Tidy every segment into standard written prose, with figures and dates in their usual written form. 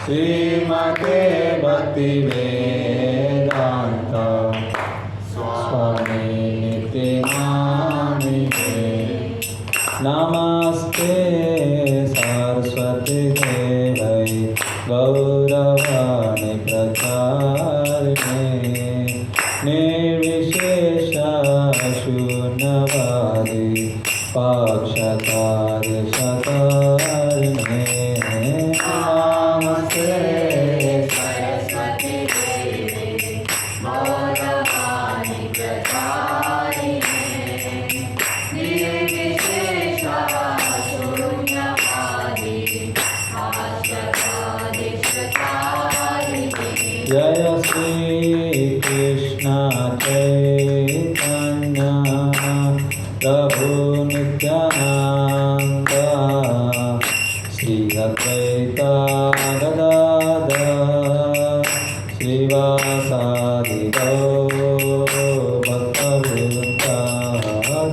श्रीमते भक्तिवेदांत स्वामिनिति नामिने। नमस्ते सरस्वती देवै गौरवाणी प्रचारिणे निर्विशेष शून्यवादी पक्षतारिणे। नमस्ते सरस्वती देवी गौरवाणी प्रचारिणे निर्विशेष शून्यवादी पक्षतारिणे। जय श्री कृष्ण चैतन्य प्रभु नित्यानंद श्री अद्वैत गदाधर श्रीवासादि भक्तवृंद।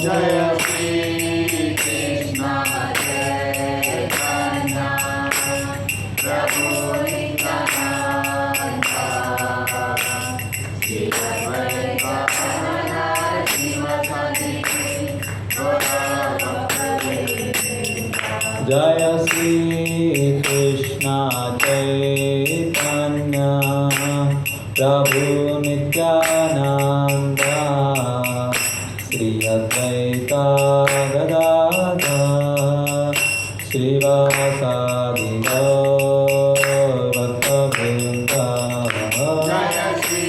जय श्री कृष्ण चैतन्य प्रभु नित्यानंद श्री अद्वैत गदाधर श्रीवासादि जय श्री कृष्ण चैतन्य प्रभु नित्यानंद श्री अद्वैत गदाधर श्रीवासादि भक्तवृंद। जय श्री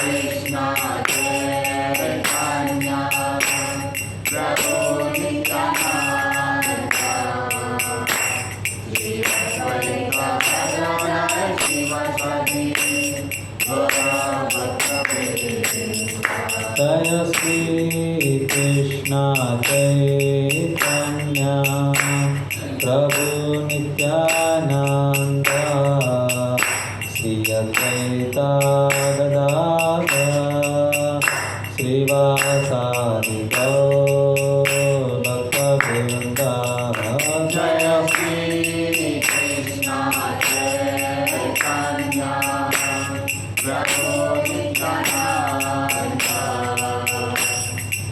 कृष्ण चैतन्य प्रभु नित्यानंद श्री अद्वैत गदाधर श्रीवासादि जय श्री कृष्ण चैतन्य प्रभु नित्यानंद श्री अद्वैत गदाधर श्रीवासादि भक्तवृंद। जय श्री कृष्ण चैतन्य प्रभु नित्यानंद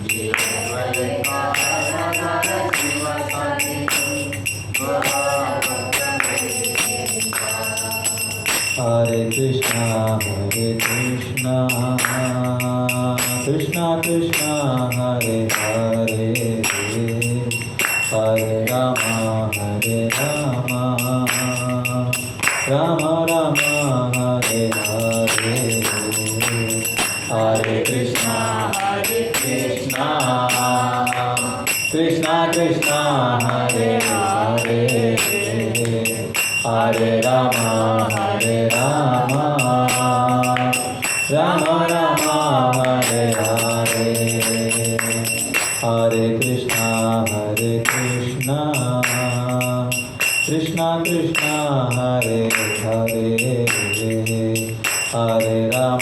श्री अद्वैत गदाधर श्रीवासादि हरे कृष्णा कृष्णा कृष्णा हरे हरे हरे राम राम राम हरे हरे। हरे कृष्णा कृष्णा कृष्णा हरे हरे हरे राम राम राम हरे हरे। हरे कृष्णा कृष्णा कृष्णा हरे हरे हरे राम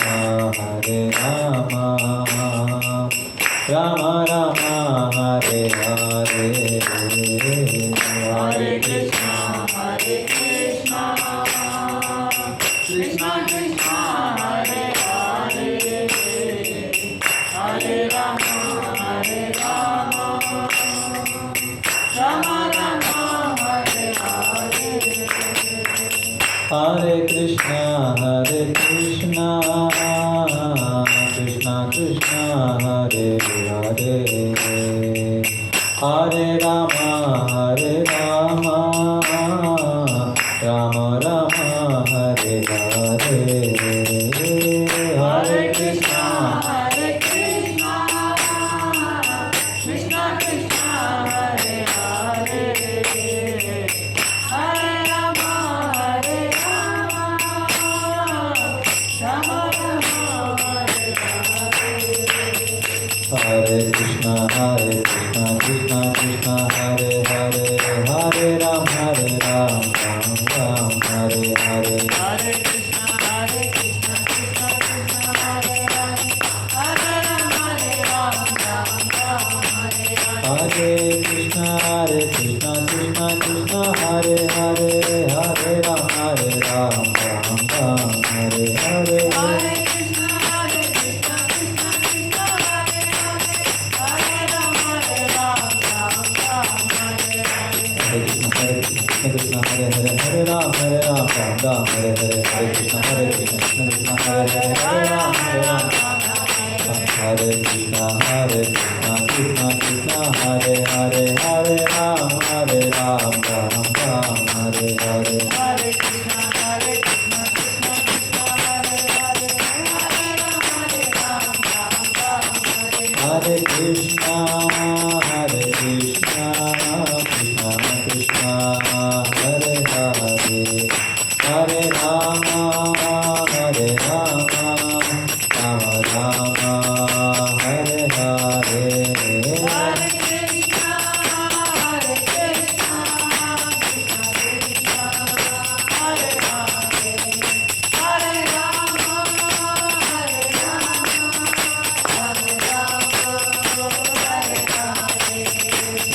राम राम हरे हरे। हरे कृष्णा कृष्णा कृष्णा हरे हरे हरे राम राम राम हरे हरे। हरे कृष्णा कृष्णा कृष्णा हरे हरे हरे राम राम राम हरे हरे। हरे कृष्णा कृष्णा कृष्णा हरे हरे हरे राम राम हरे हरे। हरे कृष्णा कृष्णा हरे हरे हरे राम राम हरे हरे। हरे कृष्णा कृष्णा कृष्णा हरे हरे हरे राम राम हरे हरे। हरे Krishna Krishna Krishna Hare Hare Hare Ram Hare Ram, Ram Ram, Hare Hare. Hare Krishna, Krishna Krishna, Hare Hare, Hare Ram, Ram Ram, Hare Hare. Hare Krishna, Hare Hare, Hare Ram, Ram Ram, Hare Hare. Hare Krishna, Hare Krishna, Hare Hare, Hare Ram, Ram. Hare Krishna, Krishna Krishna, Hare Hare, Hare Ram, Ram Ram, Hare Hare. Hare Krishna, Krishna Krishna, Hare Hare, Hare Ram, Ram Ram, Hare Hare Hare. Krishna, Krishna Krishna, Hare Hare, Hare Rama, Rama Rama, Hare Hare. Hare Krishna, Krishna Krishna, Hare Hare, Hare Rama, Hare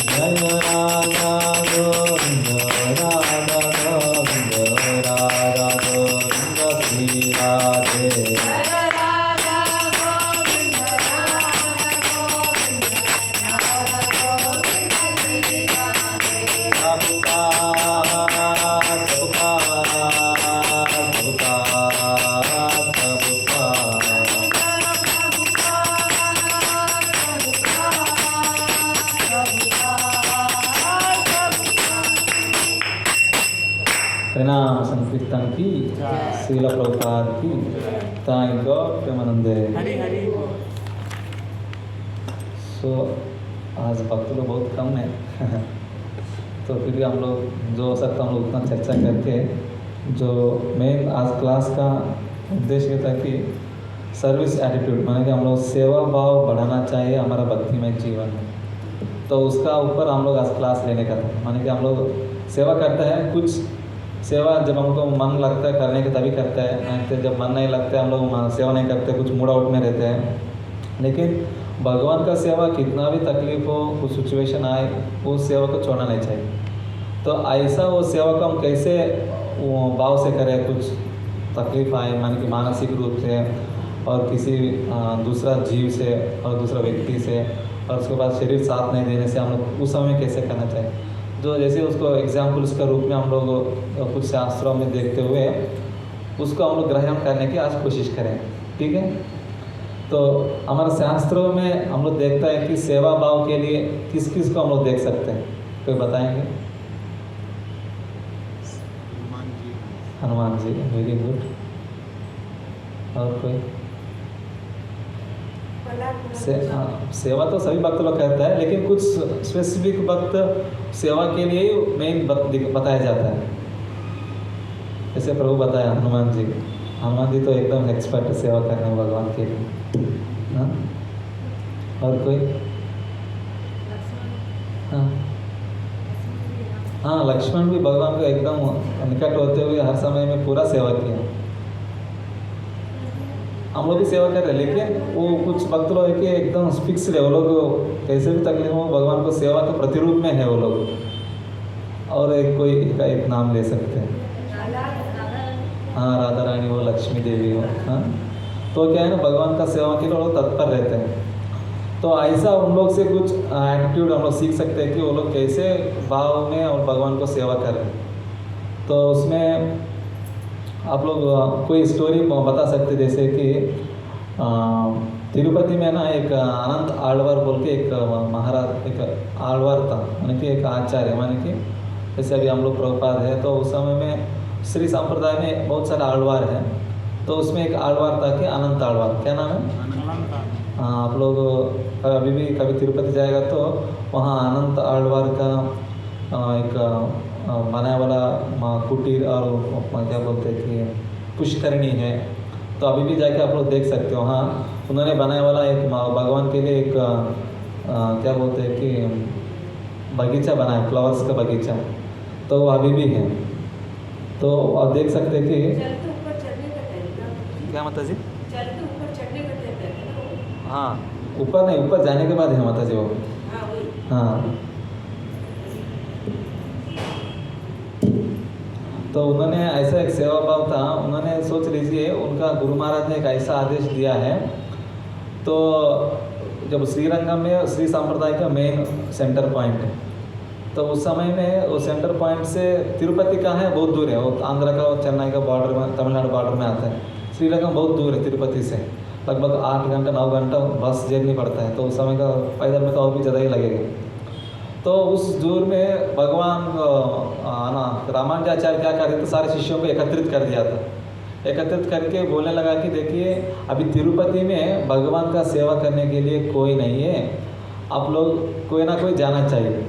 Jaya Radha Govinda, Radha Govinda, Radha Govinda, Sri Radhe. प्रणाम संकीर्तन की श्रील प्रभुपाद की thank God प्रेमानंदे. हरी हरी सो आज भक्त लोग बहुत कम है तो फिर भी हम लोग जो हो सकता हम लोग उतना चर्चा करके जो मेन आज क्लास का उद्देश्य ये था कि सर्विस एटीट्यूड माने कि हम लोग सेवा भाव बढ़ाना चाहिए हमारा भक्तिमय जीवन में. तो उसका ऊपर हम लोग आज क्लास लेने का था. माने कि हम लोग सेवा करते हैं, कुछ सेवा जब हमको मन लगता है करने के तभी करते हैं, नहीं तो जब मन नहीं लगता है हम लोग सेवा नहीं करते, कुछ मूड आउट में रहते हैं. लेकिन भगवान का सेवा कितना भी तकलीफ हो, कुछ सिचुएशन आए, उस सेवा को छोड़ना नहीं चाहिए. तो ऐसा वो सेवा को हम कैसे वो भाव से करें, कुछ तकलीफ आए मान कि मानसिक रूप से और किसी दूसरा जीव से और दूसरा व्यक्ति से, और उसके बाद शरीर साथ नहीं देने से हम लोग उस समय कैसे करना चाहिए. जो जैसे उसको एग्जाम्पल्स के रूप में हम लोग कुछ शास्त्रों में देखते हुए उसको हम लोग ग्रहण करने की आज कोशिश करें. ठीक है. तो हमारे शास्त्रों में हम लोग देखता है कि सेवा भाव के लिए किस किस को हम लोग देख सकते हैं, कोई बताएंगे? Hanuman ji, very good. और कोई सेवा तो सभी भक्त लोग करता है, लेकिन कुछ स्पेसिफिक भक्त सेवा के लिए ही मेन बताया जाता है. जैसे प्रभु बताया हनुमान जी तो एकदम एक्सपर्ट है सेवा करने में भगवान के लिए. हाँ, और कोई? हाँ, लक्ष्मण भी भगवान को एकदम निकट होते हुए हर समय में पूरा सेवा किया. हम लोग भी सेवा कर रहे हैं, लेकिन वो कुछ भक्त लोग है कि एकदम फिक्स्ड है. वो लोग कैसे भी तकलीफ हो भगवान को सेवा के प्रतिरूप में है वो लोग. और एक कोई का एक नाम ले सकते हैं. हाँ, राधा रानी हो, लक्ष्मी देवी हो. हाँ, तो क्या है ना, भगवान का सेवा के लिए लोग तत्पर रहते हैं. तो ऐसा उन लोग से कुछ एटीट्यूड हम लोग सीख सकते हैं कि वो लोग कैसे भाव में और भगवान को सेवा कर रहे हैं. तो उसमें आप लोग कोई स्टोरी बता सकते, जैसे कि तिरुपति में ना एक अनंत आलवार बोल के एक महाराज, एक आलवार था, माने कि एक आचार्य, माने कि जैसे अभी हम लोग प्रभुपाद है तो उस समय में श्री संप्रदाय में बहुत सारे आलवार हैं. तो उसमें एक आलवार था कि अनंत आलवार. क्या नाम है? आप लोग अभी भी कभी तिरुपति जाएगा तो वहाँ अनंत आलवार का एक बनाया वाला कुटीर और क्या बोलते हैं कि पुष्करणी है. तो अभी भी जाके आप लोग देख सकते हो. हाँ, उन्होंने बनाया वाला एक भगवान के लिए एक क्या बोलते हैं कि बगीचा बनाया, फ्लावर्स का बगीचा. तो वो अभी भी है. तो आप देख सकते हैं कि क्या माता जी, हाँ, ऊपर नहीं, ऊपर जाने के बाद है माता जी वो. हाँ, तो तो उन्होंने ऐसा एक सेवा भाव था, उन्होंने सोच लीजिए उनका गुरु महाराज ने एक ऐसा आदेश दिया है। तो जब श्रीरंगम में श्री संप्रदाय का मेन सेंटर पॉइंट है, तो उस समय में वो सेंटर पॉइंट से तिरुपति का है बहुत दूर है, वो आंध्र का और चेन्नई का बॉर्डर में, तमिलनाडु बॉर्डर में आता है। श्रीरंगम बहुत दूर है तिरुपति से, लगभग 8 घंटा 9 घंटा बस जर्नी पड़ता है, तो उस समय का पैदल में तो और भी ज़्यादा ही लगेगा। तो उस दूर में भगवान ना रामानुजाचार्य क्या कर रहे थे, सारे शिष्यों को एकत्रित कर दिया था। एकत्रित करके बोलने लगा कि देखिए अभी तिरुपति में भगवान का सेवा करने के लिए कोई नहीं है, आप लोग कोई ना कोई जाना चाहिए।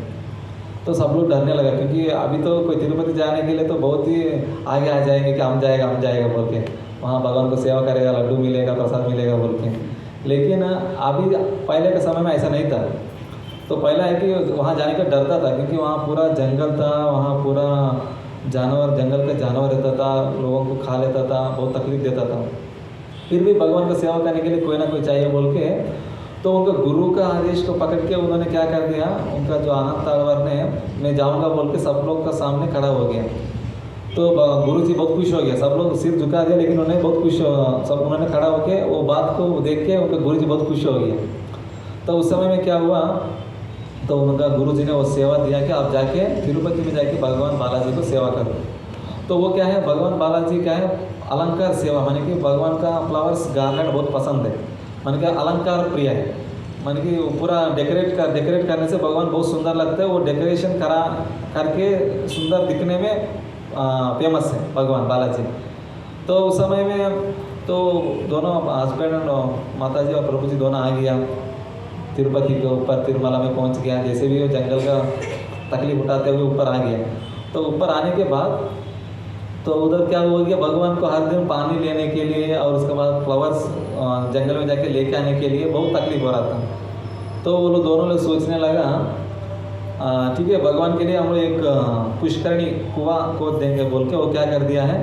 तो सब लोग डरने लगा, क्योंकि अभी तो कोई तिरुपति जाने के लिए तो बहुत ही आगे आ जाएंगे कि हम जाएगा बोल के, वहाँ भगवान को सेवा करेगा, लड्डू मिलेगा, प्रसाद मिलेगा बोल के। लेकिन अभी पहले के समय में ऐसा नहीं था। तो पहला है कि वहाँ जाने का डरता था, क्योंकि वहाँ पूरा जंगल था, वहाँ पूरा जानवर, जंगल का जानवर रहता था, लोगों को खा लेता था, बहुत तकलीफ देता था। फिर भी भगवान का सेवा करने के लिए कोई ना कोई चाहिए बोल के, तो उनका गुरु का आदेश को पकड़ के उन्होंने क्या कर दिया, उनका जो आनंद तालवर ने मैं जाऊंगा बोल के सब लोग का सामने खड़ा हो गया। तो गुरु जी बहुत खुश हो गया, सब लोग सिर झुका दिया, लेकिन उन्हें बहुत खुश सब उन्होंने खड़ा होकर वो बात को देख के उनका गुरु जी बहुत खुश हो गया। तो उस समय में क्या हुआ, तो उनका गुरु जी ने वो सेवा दिया कि आप जाके तिरुपति में जाके भगवान बालाजी को सेवा करो। तो वो क्या है, भगवान बालाजी क्या है, अलंकार सेवा, माने कि भगवान का फ्लावर्स गार्लेंड बहुत पसंद है, माने कि अलंकार प्रिय है, माने कि पूरा डेकोरेट करने से भगवान बहुत सुंदर लगता है। वो डेकोरेशन करके सुंदर दिखने में फेमस है भगवान बालाजी। तो उस समय में तो दोनों हस्बैंड एंड माता जी और प्रभु जी दोनों आ गया तिरुपति के ऊपर, तिरुमला में पहुंच गया। जैसे भी वो जंगल का तकलीफ उठाते हुए ऊपर आ गया। तो ऊपर आने के बाद तो उधर क्या हो गया, भगवान को हर दिन पानी लेने के लिए और उसके बाद फ्लावर्स जंगल में जाके लेके आने के लिए बहुत तकलीफ हो रहा था। तो वो लोग दोनों लोग सोचने लगा ठीक है, भगवान के लिए हम लोग एक पुष्करणी कुआं खोद देंगे बोल के वो क्या कर दिया है,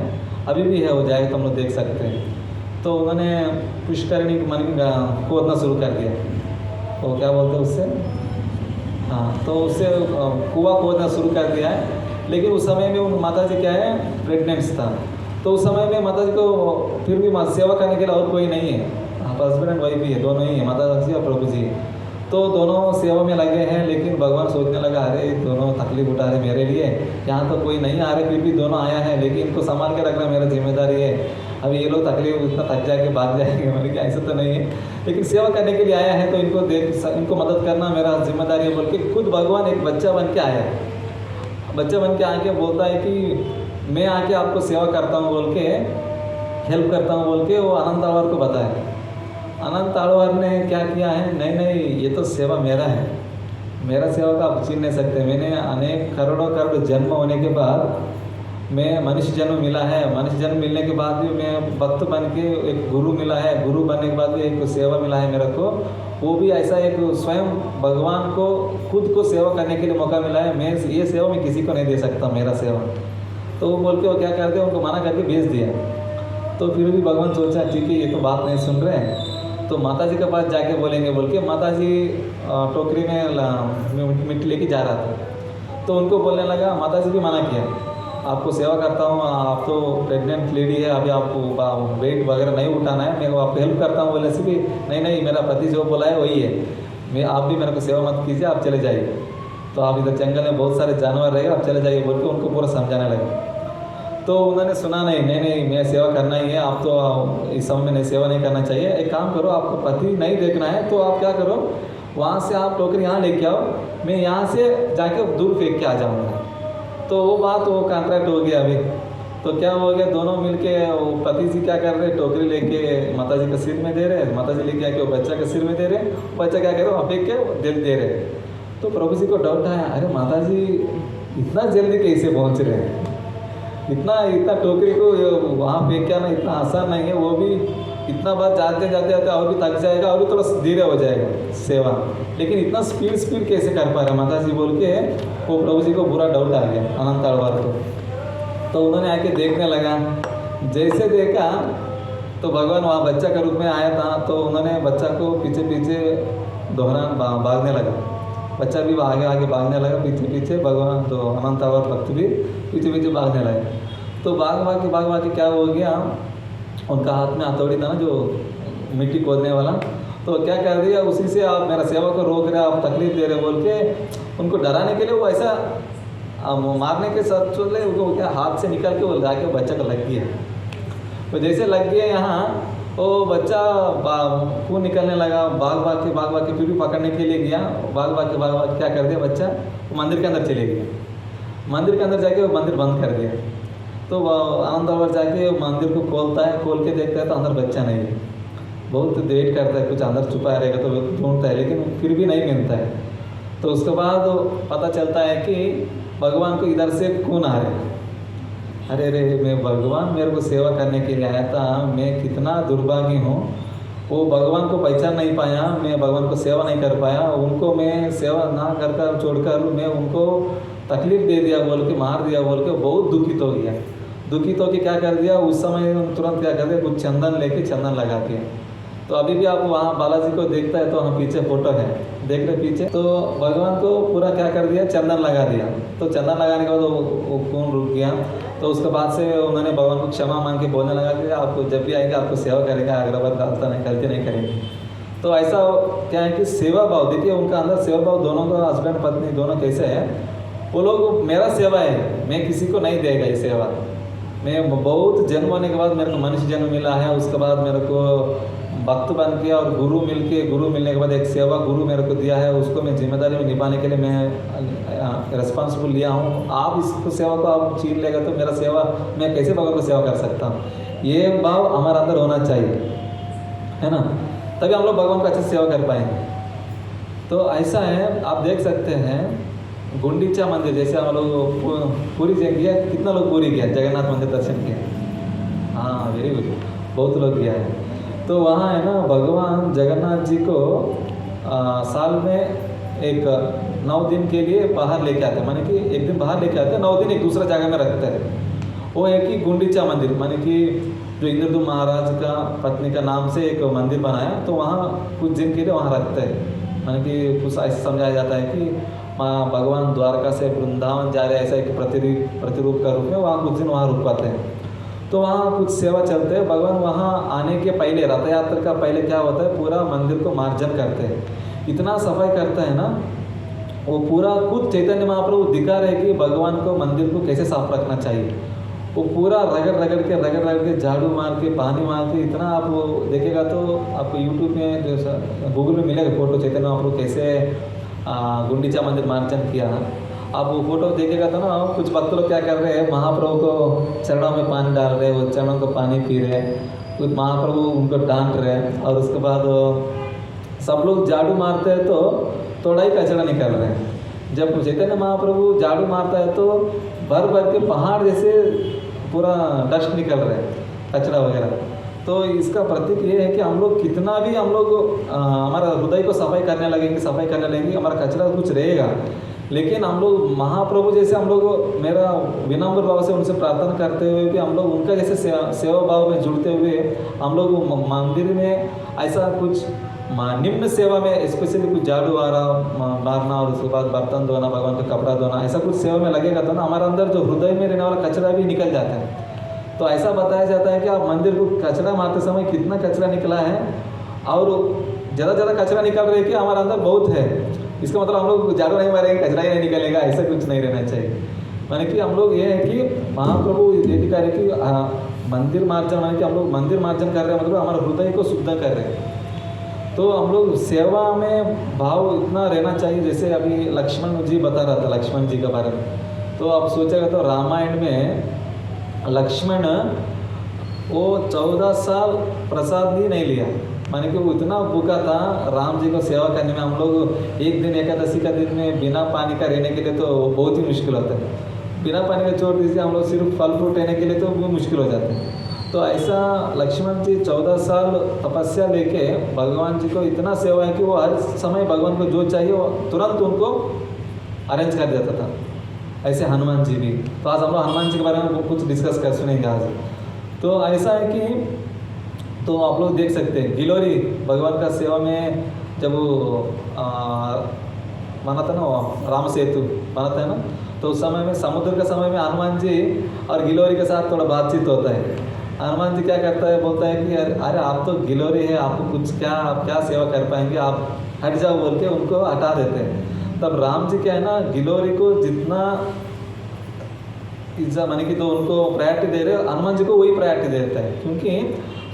अभी भी है, वो जाएगा तो हम लोग देख सकते हैं। तो उन्होंने पुष्करणी खोदना शुरू कर दिया, वो क्या बोलते हैं उससे, हाँ, तो उससे कुआं खोदना शुरू कर दिया है। लेकिन उस समय में उन माता जी क्या है, प्रेगनेंट्स था। तो उस समय में माता जी को फिर भी सेवा करने के लिए और कोई नहीं है, हस्बैंड एंड वाइफ ही है, दोनों ही है, माता जी और प्रभु जी। तो दोनों सेवा में लगे हैं। लेकिन भगवान सोचने लगा, अरे दोनों तकलीफ उठा रहे मेरे लिए, यहाँ तो कोई नहीं आ रहे, फिर भी दोनों आया है, लेकिन इनको संभाल के रखना मेरा जिम्मेदारी है। अभी ये लोग तकलीफ इतना थक जाके भाग जाएंगे, मैंने क्या ऐसा तो नहीं है, लेकिन सेवा करने के लिए आया है तो इनको मदद करना मेरा जिम्मेदारी है बोल के खुद भगवान एक बच्चा बन के आया। बच्चा बन के आके बोलता है कि मैं आके आपको सेवा करता हूँ बोल के, हेल्प करता हूँ बोल के वो आनंद तालवर को बताया। आनंद तालवर ने क्या किया है, नहीं ये तो सेवा मेरा है, मेरा सेवा का आप छीन नहीं सकते। मैंने अनेक करोड़ों जन्म होने के बाद मैं मनुष्य जन्म मिला है, मनुष्य जन्म मिलने के बाद भी मैं भक्त बन के एक गुरु मिला है, गुरु बनने के बाद भी एक सेवा मिला है मेरे को, वो भी ऐसा एक स्वयं भगवान को खुद को सेवा करने के लिए मौका मिला है। मैं ये सेवा मैं किसी को नहीं दे सकता, मेरा सेवा। तो वो बोल के वो क्या करते, उनको मना करके भेज दिया। तो फिर भी भगवान सोचा ठीक है, ये तो बात नहीं सुन रहे हैं, तो माता जी के पास जाके बोलेंगे बोल के माता जी टोकरी में मिट्टी लेके जा रहा था। तो उनको बोलने लगा, माता जी भी मना किया, आपको सेवा करता हूँ, आप तो प्रेग्नेंट लेडी है, अभी आपको वेट वगैरह नहीं उठाना है, मैं आपको हेल्प करता हूँ बोले से भी नहीं मेरा पति जो बोला है वही है, मैं आप भी मेरे को सेवा मत कीजिए, आप चले जाइए, तो आप इधर जंगल में बहुत सारे जानवर रहेगा, आप चले जाइए बोल के उनको पूरा समझाने लगे। तो उन्होंने सुना नहीं मैं सेवा करना ही है, आप तो इस समय में सेवा नहीं करना चाहिए, एक काम करो, आपको पति नहीं देखना है तो आप क्या करो, वहाँ से आप टोकरी यहाँ लेके आओ, मैं यहाँ से जाके दूर फेंक के आ जाऊँगा। तो वो कॉन्ट्रैक्ट हो गया। अभी तो क्या हो गया, दोनों मिलके वो पति जी क्या कर रहे, टोकरी लेके माता जी के सिर में दे रहे, माता जी लेके आके वो बच्चा के सिर में दे रहे, बच्चा क्या कर रहे वहाँ फेंक के दे रहे। तो प्रभु जी को डाउट आया, अरे माता जी इतना जल्दी कैसे पहुँच रहे हैं, इतना टोकरी को वहाँ फेंक के आना इतना आसान नहीं है, वो भी इतना बार जाते और भी थक जाएगा और भी थोड़ा धीरे हो जाएगा सेवा, लेकिन इतना स्पीड कैसे कर पा रहे माता जी बोल के वो प्रभु जी को पूरा डाउट आ गया आनंद तालवर को। तो उन्होंने आके देखने लगा, जैसे देखा तो भगवान वहाँ बच्चा के रूप में आया था। तो उन्होंने बच्चा को पीछे दोहरान भागने लगा, बच्चा भी आगे भागने लगा पीछे भगवान, तो अनंत तालवर भक्त भी पीछे भागने लगे। तो भाग भाग के क्या हो गया, उनका हाथ में हथौड़ी था ना जो मिट्टी खोदने वाला, तो क्या कर दिया, उसी से आप मेरा सेवा को रोक रहे, आप तकलीफ दे रहे बोल के उनको डराने के लिए वो ऐसा मारने के साथ चले, उनको क्या हाथ से निकाल के वो जाके बच्चा को लग गया। तो जैसे लग गया यहाँ, वो बच्चा खून निकलने लगा, भाग भाग के फिर भी पकड़ने के लिए गया, भाग भाग के क्या कर दिया, बच्चा वो मंदिर के अंदर चले गया। मंदिर के अंदर जाके वो मंदिर बंद कर दिया। तो वह अंदर जाके मंदिर को खोलता है, खोल के देखता है तो अंदर बच्चा नहीं है। बहुत वेट करता है, कुछ अंदर छुपा रहेगा तो ढूंढता है, लेकिन फिर भी नहीं मिलता है। तो उसके बाद पता चलता है कि भगवान को इधर से खून आ रहे हैं। अरे मैं भगवान मेरे को सेवा करने के लिए आया था, मैं कितना दुर्भागी हूँ, वो भगवान को पहचान नहीं पाया, मैं भगवान को सेवा नहीं कर पाया, उनको मैं सेवा ना करकर छोड़कर मैं उनको तकलीफ दे दिया बोल के, मार दिया बोल के बहुत दुखित हो गया। दुखित होकर क्या कर दिया, उस समय तुरंत क्या कर दिया, कुछ चंदन लेके चंदन लगा दिया। तो अभी भी आप वहाँ बालाजी को देखता है तो वहाँ पीछे फोटो है, देख रहे पीछे, तो भगवान को पूरा क्या कर दिया, चंदन लगा दिया। तो चंदन लगाने के बाद वो खून रुक गया। तो उसके बाद से उन्होंने भगवान को क्षमा मांग के बोलने लगा कि आपको जब भी आएंगे आपको सेवा करेंगे, अगरबत्ती डालता नहीं, गलती नहीं करेंगे। तो ऐसा क्या है कि सेवा भाव, देखिए उनका अंदर सेवा भाव, दोनों का हस्बैंड पत्नी दोनों कैसे है, वो लोग मेरा सेवा है, मैं किसी को नहीं देगा ये सेवा। मैं बहुत जन्म होने के बाद मेरे को मनुष्य जन्म मिला है, उसके बाद मेरे को भक्त बन के और गुरु मिलने के बाद एक सेवा गुरु मेरे को दिया है, उसको मैं जिम्मेदारी में निभाने के लिए मैं रिस्पॉन्सिबल लिया हूँ। आप इसको सेवा को आप छीन लेगा तो मेरा सेवा, मैं कैसे भगवान को सेवा कर सकता हूँ, ये भाव हमारे अंदर होना चाहिए, है ना, तभी हम लोग भगवान को अच्छे से सेवा कर पाएंगे। तो ऐसा है, आप देख सकते हैं गुंडीचा मंदिर, जैसे हम लोग पूरी गया, कितना लोग पूरी गया जगन्नाथ मंदिर दर्शन किया, हाँ वेरी गुड, बहुत लोग गया है। तो वहाँ है ना, भगवान जगन्नाथ जी को साल में एक 9 दिन के लिए बाहर लेके आते हैं, माने कि एक दिन बाहर लेके आते हैं, 9 दिन एक दूसरा जगह में रखते हैं। वो है कि गुंडीचा मंदिर, माने कि जो इंद्रदुम्न महाराज का पत्नी का नाम से एक मंदिर बनाया, तो वहाँ कुछ दिन के लिए वहाँ रखते हैं। माने कि कुछ ऐसा समझाया जाता है कि माँ भगवान द्वारका से वृंदावन जा रहे, ऐसा एक प्रतिरूप का रूप में वहाँ कुछ दिन वहाँ रुक पाते हैं। तो वहाँ कुछ सेवा चलते हैं। भगवान वहाँ आने के पहले, रथ यात्रा का पहले क्या होता है, पूरा मंदिर को मार्जन करते हैं, इतना सफाई करता है ना, वो पूरा खुद चैतन्य महाप्रभु दिखा रहे कि भगवान को मंदिर को कैसे साफ रखना चाहिए। वो पूरा रगड़ के झाड़ू मार के पानी मार के, इतना आप देखेगा तो आपको यूट्यूब में गूगल में मिलेगा फोटो, चैतन्य महाप्रभु कैसे गुंडीचा मंदिर मार्जन किया। आप वो फोटो देखेगा तो ना, कुछ भक्त लोग क्या कर रहे हैं, महाप्रभु को चरणों में पानी डाल रहे हैं, वो चरणों को पानी पी रहे हैं, कुछ महाप्रभु उनको डांट रहे हैं, और उसके बाद सब लोग झाड़ू मारते हैं तो थोड़ा ही कचरा निकल रहे हैं। जब चैतन्य महाप्रभु झाड़ू मारता है तो भर के पहाड़ जैसे पूरा डस्ट निकल रहे हैं, कचरा वगैरह। तो इसका प्रतीक ये है कि हम लोग कितना भी हम लोग हमारा हृदय को सफाई करने लगेंगे, हमारा कचरा कुछ रहेगा, लेकिन हम लोग महाप्रभु जैसे हम लोग, मेरा विनम्र भाव से उनसे प्रार्थना करते हुए कि हम लोग उनका जैसे सेवा भाव में जुड़ते हुए हम लोग मंदिर में ऐसा कुछ निम्न सेवा में, स्पेशली कुछ झाड़ू मारना और उसके बाद बर्तन धोना, भगवान का कपड़ा धोना, ऐसा कुछ सेवा में लगेगा तो ना हमारे अंदर जो हृदय में रहने वाला कचरा भी निकल जाता है। तो ऐसा बताया जाता है कि आप मंदिर को कचरा मारते समय कितना कचरा निकला है, और ज़्यादा कचरा निकल रहा है कि हमारे अंदर बहुत है, इसका मतलब हम लोग झाड़ू नहीं मारेंगे कचरा ही नहीं निकलेगा, ऐसा कुछ नहीं रहना चाहिए। माने कि हम लोग ये है कि महाप्रभु ये दिखा रहे कि मंदिर मार्जन, माने कि हम लोग मंदिर मार्जन कर रहे हैं, मतलब हमारे हृदय को शुद्ध कर रहे हैं। तो हम लोग सेवा में भाव इतना रहना चाहिए, जैसे अभी लक्ष्मण जी बता रहा था, लक्ष्मण जी के बारे में। तो आप सोचेगा तो रामायण में लक्ष्मण वो 14 साल प्रसाद भी नहीं लिया, माने कि वो इतना भूखा था राम जी को सेवा करने में। हम लोग एक दिन एकादशी का दिन में बिना पानी का रहने के लिए तो बहुत ही मुश्किल होता है, बिना पानी का छोड़ दीजिए, हम लोग सिर्फ फल फ्रूट रहने के लिए तो वो मुश्किल हो जाते हैं। तो ऐसा लक्ष्मण जी 14 साल तपस्या लेके भगवान जी को इतना सेवा है कि वो हर समय भगवान को जो चाहिए वो तुरंत उनको अरेंज कर देता था। ऐसे हनुमान जी भी, तो आज हम लोग हनुमान जी के बारे में कुछ डिस्कस कर सुनेंगे आज। तो ऐसा है कि तो आप लोग देख सकते हैं गिलोरी भगवान का सेवा में जब वो बना था ना, राम सेतु बना था ना, तो उस समय में समुद्र के समय में हनुमान जी और गिलोरी के साथ थोड़ा बातचीत होता है। हनुमान जी क्या करता है, बोलता है कि अरे आप तो गिलोरी है, आपको कुछ क्या, आप क्या सेवा कर पाएंगे, आप हट जाओ बोल के उनको हटा देते हैं। तब राम जी क्या है ना, गिलोरी को जितना इज्जत माने कि तो उनको प्रायोरिटी दे रहे हो, हनुमान जी को वही प्रायोरिटी देता है, क्योंकि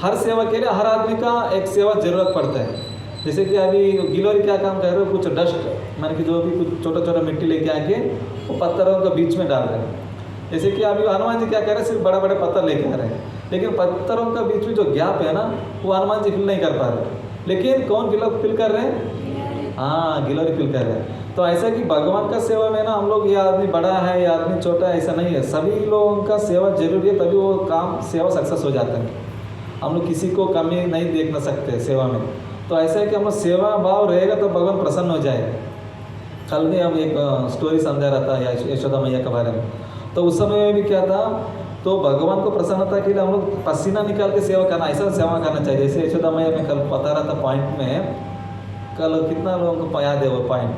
हर सेवा के लिए हर आदमी का एक सेवा जरूरत पड़ता है। जैसे कि अभी गिलोरी क्या काम कर रहे हो, कुछ डस्ट माने कि जो भी कुछ छोटा छोटा मिट्टी लेके आके वो पत्थरों के बीच में डाल रहे हैं। जैसे कि अभी हनुमान जी क्या कर रहे हैं, सिर्फ बड़ा बड़े पत्थर लेके आ रहे हैं, लेकिन पत्थरों का बीच में जो गैप है ना, वो हनुमान जी फिल नहीं कर पा रहे। लेकिन कौन फिल कर रहे हैं? हाँ, गिलोरी फिल कर रहे हैं। तो ऐसा कि भगवान का सेवा में ना हम लोग ये आदमी बड़ा है, ये आदमी छोटा है, ऐसा नहीं है, सभी लोगों का सेवा जरूरी है, तभी वो काम सेवा सक्सेस हो जाता है। हम लोग किसी को कमी नहीं देखना सकते सेवा में। तो ऐसा है कि हम लोग सेवा भाव रहेगा तो भगवान प्रसन्न हो जाएगा। कल भी हम एक स्टोरी समझा रहा था यशोदा मैया के बारे में। तो उस समय में भी क्या था, तो भगवान को प्रसन्नता के लिए हम लोग पसीना निकाल के सेवा करना, ऐसा सेवा करना चाहिए। जैसे यशोदा मैया में कल बता रहा था पॉइंट में, कल कितना लोगों को याद है वो पॉइंट?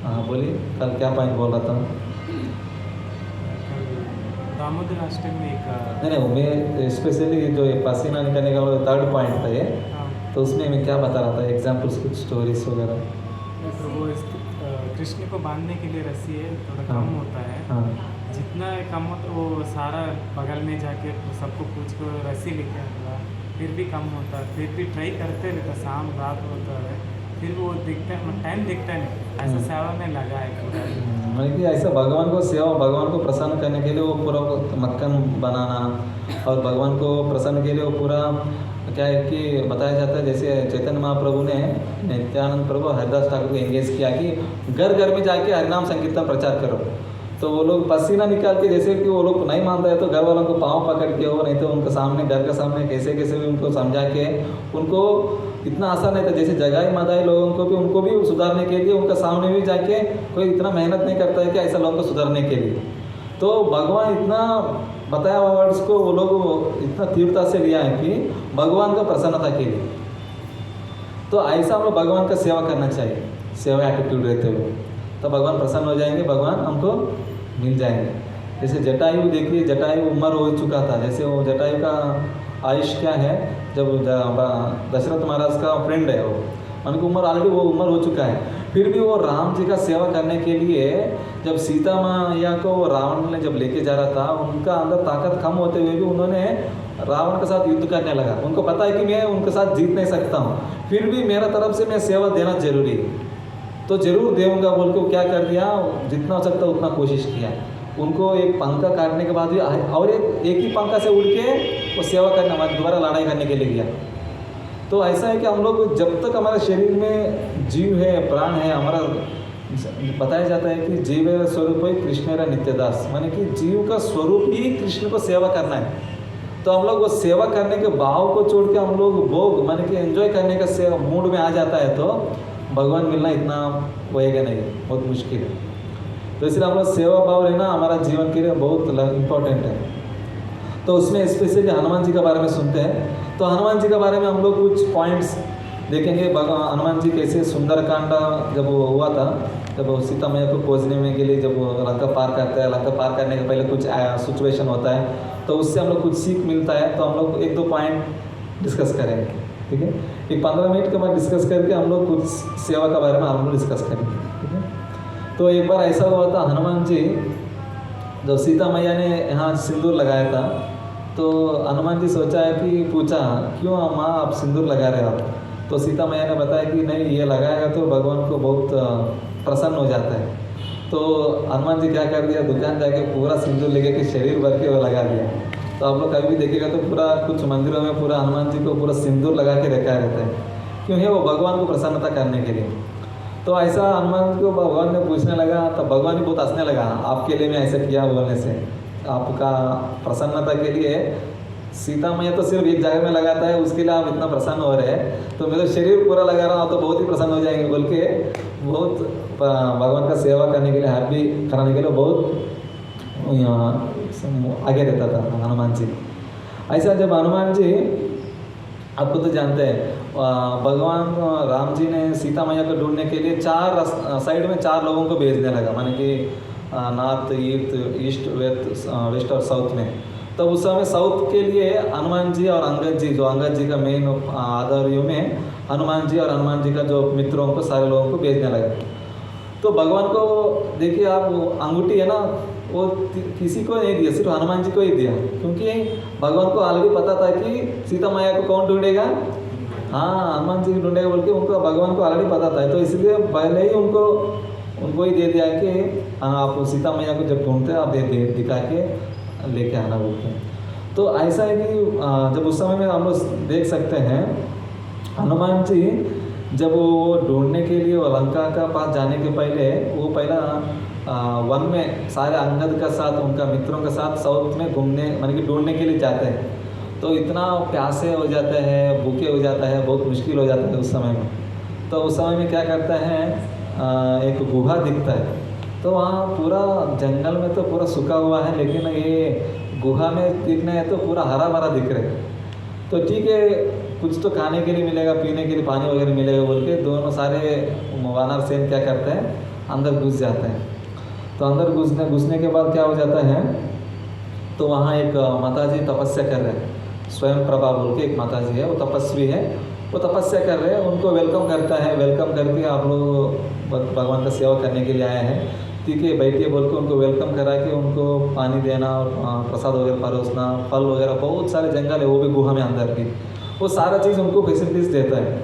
हाँ बोलिए, कल क्या पॉइंट बोल रहा था? दामोदर अष्टमी में एक नहीं, मैं स्पेशली जो ये पसीना निकालने का थर्ड पॉइंट था ये, हाँ, तो उसमें मैं क्या बता रहा था, एग्जाम्पल्स कुछ स्टोरीज वगैरह। तो वो कृष्ण को बांधने के लिए रस्सी है, थोड़ा हाँ। कम होता है। हाँ जितना कम हो तो वो सारा बगल में जाके सबको पूछ को रस्सी लेके आता, फिर भी कम होता है, फिर भी ट्राई करते रहता, शाम रात होता है, फिर वो दिखता है, टाइम दिखता नहीं, ऐसा सेवा में लगा है पूरा। मतलब कि ऐसा भगवान को सेवा, भगवान को प्रसन्न करने के लिए वो पूरा मक्खन बनाना, और भगवान को प्रसन्न के लिए वो पूरा क्या है कि बताया जाता है। जैसे चैतन्य महाप्रभु ने नित्यानंद प्रभु हरिदास ठाकुर को एंगेज किया कि घर घर में जाके हरिनाम संकीर्तन प्रचार करो। तो वो लोग पसीना निकाल के, जैसे कि वो लोग नहीं मानता है तो घर वालों को पाँव पकड़ के हो, नहीं तो उनके सामने, घर के सामने कैसे कैसे भी उनको समझा के, उनको इतना आसान नहीं था। जैसे जगाई मदाई लोगों को भी, उनको भी सुधारने के लिए उनका सामने भी जाके कोई इतना मेहनत नहीं करता है कि ऐसा लोगों को सुधारने के लिए। तो भगवान इतना बताया हुआ वर्ड्स को वो लोग इतना तीव्रता से लिया है कि भगवान का प्रसन्नता के लिए। तो ऐसा हम लोग भगवान का सेवा करना चाहिए, सेवा एटीट्यूड रहते हुए, तो भगवान प्रसन्न हो जाएंगे, भगवान हमको मिल जाएंगे। जैसे जटायु देखिए, जटायु उम्र हो चुका था। जैसे वो जटायु का आयुष क्या है, जब दशरथ महाराज का फ्रेंड है वो, उनकी उम्र ऑलरेडी वो उम्र हो चुका है, फिर भी वो राम जी का सेवा करने के लिए जब सीता मैया को रावण ने जब लेके जा रहा था, उनका अंदर ताकत कम होते हुए भी उन्होंने रावण के साथ युद्ध करने लगा। उनको पता है कि मैं उनके साथ जीत नहीं सकता हूँ, फिर भी मेरा तरफ से मैं सेवा देना जरूरी है, तो जरूर देऊँगा बोल के वो क्या कर दिया, जितना हो सकता उतना कोशिश किया। उनको एक पंखा काटने के बाद भी और एक ही पंखा से उड़ के वो सेवा करने, दोबारा लड़ाई करने के लिए गया। तो ऐसा है कि हम लोग जब तक हमारे शरीर में जीव है, प्राण है, हमारा बताया जाता है कि जीव स्वरूप ही कृष्ण नित्यदास, माने कि जीव का स्वरूप ही कृष्ण को सेवा करना है। तो हम लोग वो सेवा करने के भाव को छोड़ के हम लोग भोग माने कि एंजॉय करने का सेवा मूड में आ जाता है, तो भगवान मिलना इतना होएगा नहीं, बहुत मुश्किल है। तो इसलिए हम लोग सेवा भाव रहना हमारा जीवन के लिए बहुत इम्पोर्टेंट है। तो उसमें स्पेशली हनुमान जी के बारे में सुनते हैं। तो हनुमान जी के बारे में हम लोग कुछ पॉइंट्स देखेंगे। हनुमान जी कैसे सुंदरकांड जब वो हुआ था, जब वो सीता मैया को खोजने में के लिए जब वो लंका पार करता है, लंका पार करने के पहले कुछ सिचुएशन होता है, तो उससे हम लोग कुछ सीख मिलता है। तो हम लोग एक दो पॉइंट डिस्कस करेंगे, ठीक है। एक 15 मिनट के बाद डिस्कस करके हम लोग कुछ सेवा के बारे में हम लोग डिस्कस करेंगे, ठीक है। तो एक बार ऐसा हुआ था, हनुमान जी जब सीता मैया ने यहाँ सिंदूर लगाया था, तो हनुमान जी सोचा है कि पूछा, क्यों माँ आप सिंदूर लगा रहे हो? तो सीता मैया ने बताया कि नहीं, ये लगाएगा तो भगवान को बहुत प्रसन्न हो जाता है। तो हनुमान जी क्या कर दिया, दुकान जाके पूरा सिंदूर लेके के शरीर भर के वो लगा दिया। तो आप लोग कभी भी देखिएगा तो पूरा कुछ मंदिरों में पूरा हनुमान जी को पूरा सिंदूर लगा के रखा रहता है, क्यों है वो भगवान को प्रसन्नता करने के लिए। तो ऐसा हनुमान को भगवान ने पूछने लगा, तो भगवान भी बहुत हंसने लगा, आपके लिए मैं ऐसा किया बोलने से, आपका प्रसन्नता के लिए। सीता मैया तो सिर्फ एक जगह में लगाता है, उसके लिए आप इतना प्रसन्न हो रहे हैं, तो मैं तो शरीर पूरा लगा रहा हूँ तो बहुत ही प्रसन्न हो जाएंगे बोल के बहुत भगवान का सेवा करने के लिए, हैप्पी कराने के लिए बहुत आगे रहता था हनुमान जी। ऐसा जब हनुमान जी, आपको तो जानते हैं, भगवान राम जी ने सीता मैया को ढूंढने के लिए 4 साइड में 4 लोगों को भेजने लगा, माने कि नॉर्थ ईस्ट वेस्ट और साउथ में। तो उस समय साउथ के लिए हनुमान जी और अंगद जी, जो अंगद जी का मेन आधारियों में हनुमान जी और हनुमान जी का जो मित्रों को सारे लोगों को भेजने लगा। तो भगवान को देखिए आप, अंगूठी है ना, वो किसी को नहीं दिया, सिर्फ हनुमान जी को ही दिया, क्योंकि भगवान को ऑलरेडी पता था कि सीता मैया को कौन ढूंढेगा, हाँ हनुमान जी ढूंढेगा बोल के उनको भगवान को ऑलरेडी पता था। तो इसलिए पहले ही उनको ही दे दिया कि आप सीता मैया को जब ढूंढते हैं आप दिखा के लेके आना बोलते हैं। तो ऐसा है कि जब उस समय में हम लोग देख सकते हैं हनुमान जी जब वो ढूंढने के लिए वो लंका का पास जाने के पहले वो पहला वन में सारे अंगद का साथ उनका मित्रों के साथ साउथ में घूमने माने कि ढूंढने के लिए जाते हैं। तो इतना प्यासे हो जाते हैं, भूखे हो जाता है, बहुत मुश्किल हो जाता है उस समय में। तो उस समय में क्या करता है, एक गुहा दिखता है। तो वहाँ पूरा जंगल में तो पूरा सूखा हुआ है, लेकिन ये गुहा में दिखना है तो पूरा हरा भरा दिख रहा है। तो ठीक है, कुछ तो खाने के लिए मिलेगा, पीने के लिए पानी वगैरह मिलेगा बोल के दोनों सारे वानर सेन क्या करते हैं, अंदर घुस जाते हैं। तो अंदर घुसने के बाद क्या हो जाता है, तो वहाँ एक माताजी तपस्या कर रहे हैं, स्वयं प्रभा बोल के एक माताजी है, वो तपस्वी है, वो तपस्या कर रहे हैं। उनको वेलकम करता है, वेलकम करके आप लोग भगवान का सेवा करने के लिए आए हैं, ठीक है बैठिए बोल के उनको वेलकम करा के उनको पानी देना और प्रसाद वगैरह परोसना, फल वगैरह बहुत सारे जंगल है वो भी गुहा में अंदर की, वो सारा चीज़ उनको फैसिलिटीज़ देता है।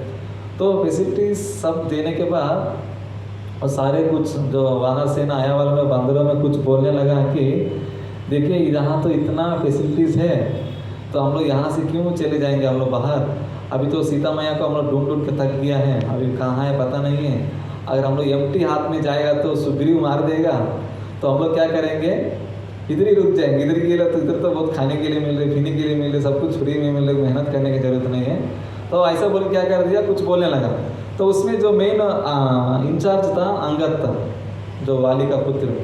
तो फैसिलिटीज़ सब देने के बाद और सारे कुछ जो वानर सेना आया वाला में बंदरों में कुछ बोलने लगा कि देखिए यहाँ तो इतना फैसिलिटीज़ है, तो हम लोग यहाँ से क्यों चले जाएंगे हम लोग बाहर, अभी तो सीता मैया को हम लोग ढूंढ के थक गया है, अभी कहाँ है पता नहीं है। अगर हम लोग एम्प्टी हाथ में जाएगा तो सुग्रीव मार देगा, तो हम लोग क्या करेंगे, इधर ही रुक जाएंगे। इधर के लिए तो इधर तो बहुत खाने के लिए मिल रहे, पीने के लिए मिल रहे, सब कुछ फ्री में मिल रहे, मेहनत करने की ज़रूरत नहीं है। तो ऐसा बोल क्या कर दिया, कुछ बोलने लगा। तो उसमें जो मेन इंचार्ज था अंगद था, जो वाली का पुत्र,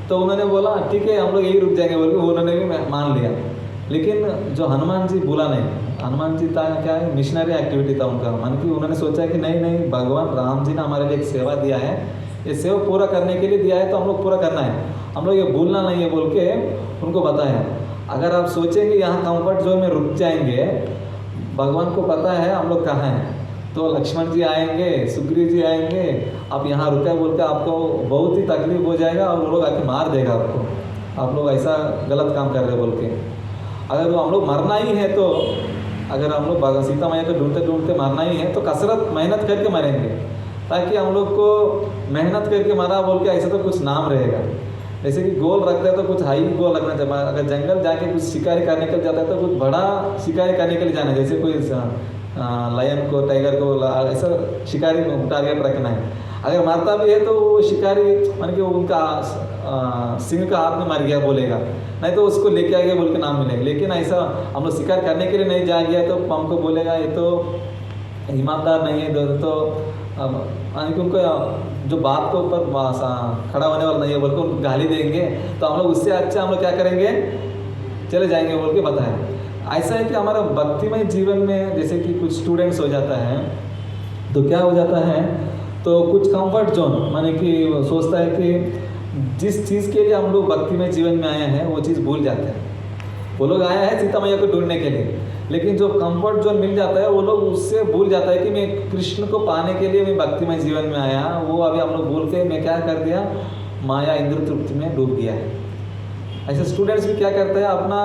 तो उन्होंने बोला ठीक है हम लोग यही रुक जाएंगे बोल के उन्होंने भी मान लिया। लेकिन जो हनुमान जी बोला नहीं, हनुमान जी था क्या है, मिशनरी एक्टिविटी था उनका, मान कि उन्होंने सोचा कि नहीं नहीं भगवान राम जी ने हमारे लिए एक सेवा दिया है, ये सेवा पूरा करने के लिए दिया है तो हम लोग पूरा करना है, हम लोग ये भूलना नहीं है बोल के उनको बताया। अगर आप सोचेंगे यहाँ कंफर्ट जोन में रुक जाएंगे, भगवान को पता है हम लोग कहाँ हैं, तो लक्ष्मण जी आएंगे, सुग्रीव जी आएंगे, आप यहाँ रुके बोल के आपको बहुत ही तकलीफ हो जाएगा और वो लोग आके मार देगा आपको, आप लोग ऐसा गलत काम कर रहे बोल के। अगर हम लोग मरना ही है तो अगर हम लोग सीता मैया को ढूंढते ढूंढते मरना ही है तो कसरत मेहनत करके मरेंगे, ताकि हम लोग को मेहनत करके मरा बोल के ऐसा तो कुछ नाम रहेगा। जैसे कि गोल रखते हैं तो कुछ हाई गोल रखना चाहिए। अगर जंगल जाके कुछ शिकारी करने के लिए जाता है तो कुछ बड़ा शिकारी करने के लिए जाना है, जैसे कोई लायन को, टाइगर को ऐसा शिकारी टारगेट रखना है। अगर मारता भी है तो वो शिकारी मान के उनका सिंह का हाथ में मर गया बोलेगा, नहीं तो उसको लेके आ गया बोल के नाम मिलेगा। लेकिन ऐसा हम लोग शिकार करने के लिए नहीं जा गया तो हमको बोलेगा ये तो ईमानदार नहीं है, तो यानी कि उनको जो बात के ऊपर खड़ा होने वाला नहीं है बोल के उनको गाली देंगे, तो हम लोग उससे अच्छा हम लोग क्या करेंगे, चले जाएंगे बोल के बताएं। ऐसा है कि हमारा भक्तिमय जीवन में जैसे कि कुछ स्टूडेंट्स हो जाता है तो क्या हो जाता है, तो कुछ कंफर्ट जोन माने कि सोचता है कि जिस चीज़ के लिए हम लोग भक्तिमय जीवन में आए हैं वो चीज़ भूल जाते हैं। वो लोग आया है सीता मैया को ढूंढने के लिए, लेकिन जो कंफर्ट जोन मिल जाता है वो लोग उससे भूल जाता है कि मैं कृष्ण को पाने के लिए मैं भक्तिमय जीवन में आया, वो अभी हम लोग भूल के मैं क्या कर दिया, माया इंद्र तृप्ति में डूब गया है। ऐसे स्टूडेंट्स भी क्या करते हैं, अपना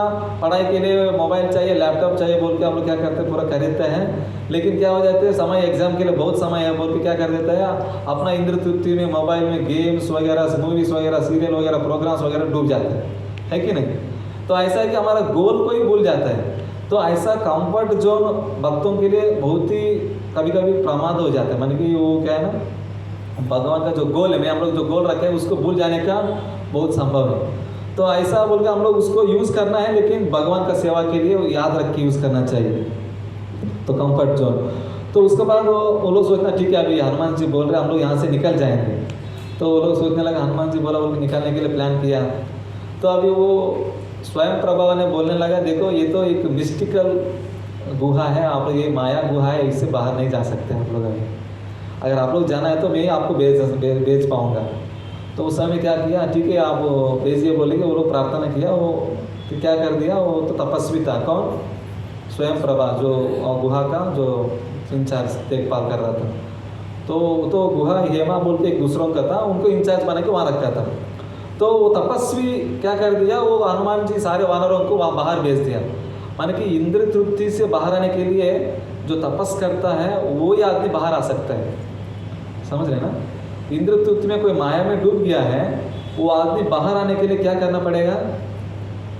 पढ़ाई के लिए मोबाइल चाहिए, लैपटॉप चाहिए बोल के हम लोग क्या करते हैं, पूरा खरीदते हैं। लेकिन क्या हो जाते हैं, समय एग्जाम के लिए बहुत समय है बोल के क्या कर देता है, अपना इंद्र तृप्ति में मोबाइल में गेम्स वगैरह, मूवीज़ वगैरह, सीरियल वगैरह, प्रोग्राम्स वगैरह डूब जाते हैं, है कि नहीं। तो ऐसा है कि हमारा गोल को ही भूल जाता है। तो ऐसा कंफर्ट जोन भक्तों के लिए बहुत ही कभी कभी प्रमाद हो जाता है, मान कि वो क्या है ना, भगवान का जो गोल है, हम लोग जो गोल रखे हैं उसको भूल जाने का बहुत संभव है। तो ऐसा बोल के हम लोग उसको यूज़ करना है, लेकिन भगवान का सेवा के लिए याद रख के यूज़ करना चाहिए। तो कंफर्ट जोन, तो उसके बाद वो लोग सोचना ठीक है अभी हनुमान जी बोल रहे हैं हम लोग यहाँ से निकल जाएंगे। तो वो लोग सोचने लगा हनुमान जी बोला बोल के निकलने के लिए प्लान किया। तो अभी वो स्वयं प्रभा ने बोलने लगा देखो ये तो एक मिस्टिकल गुहा है, आप लोग ये माया गुहा है, इससे बाहर नहीं जा सकते आप लोग। अगर आप लोग जाना है तो मैं आपको भेज पाऊँगा। तो उस समय क्या किया, ठीक है आप भेजिए बोलेंगे, वो लोग प्रार्थना किया, वो फिर क्या कर दिया, वो तो तपस्वी था, कौन, स्वयं प्रभा जो गुहा का जो इंचार्ज देखभाल कर रहा था। तो गुहा हेमा बोल के एक दूसरों का था, उनको इंचार्ज बना के वहाँ रखा था। तो वो तपस्वी क्या कर दिया, वो हनुमान जी सारे वानरों को वहाँ बाहर भेज दिया। माने कि इंद्र तृप्ति से बाहर आने के लिए जो तपस करता है वो ही आदमी बाहर आ सकता है, समझ रहे ना। इंद्र तृप्ति में कोई माया में डूब गया है, वो आदमी बाहर आने के लिए क्या करना पड़ेगा,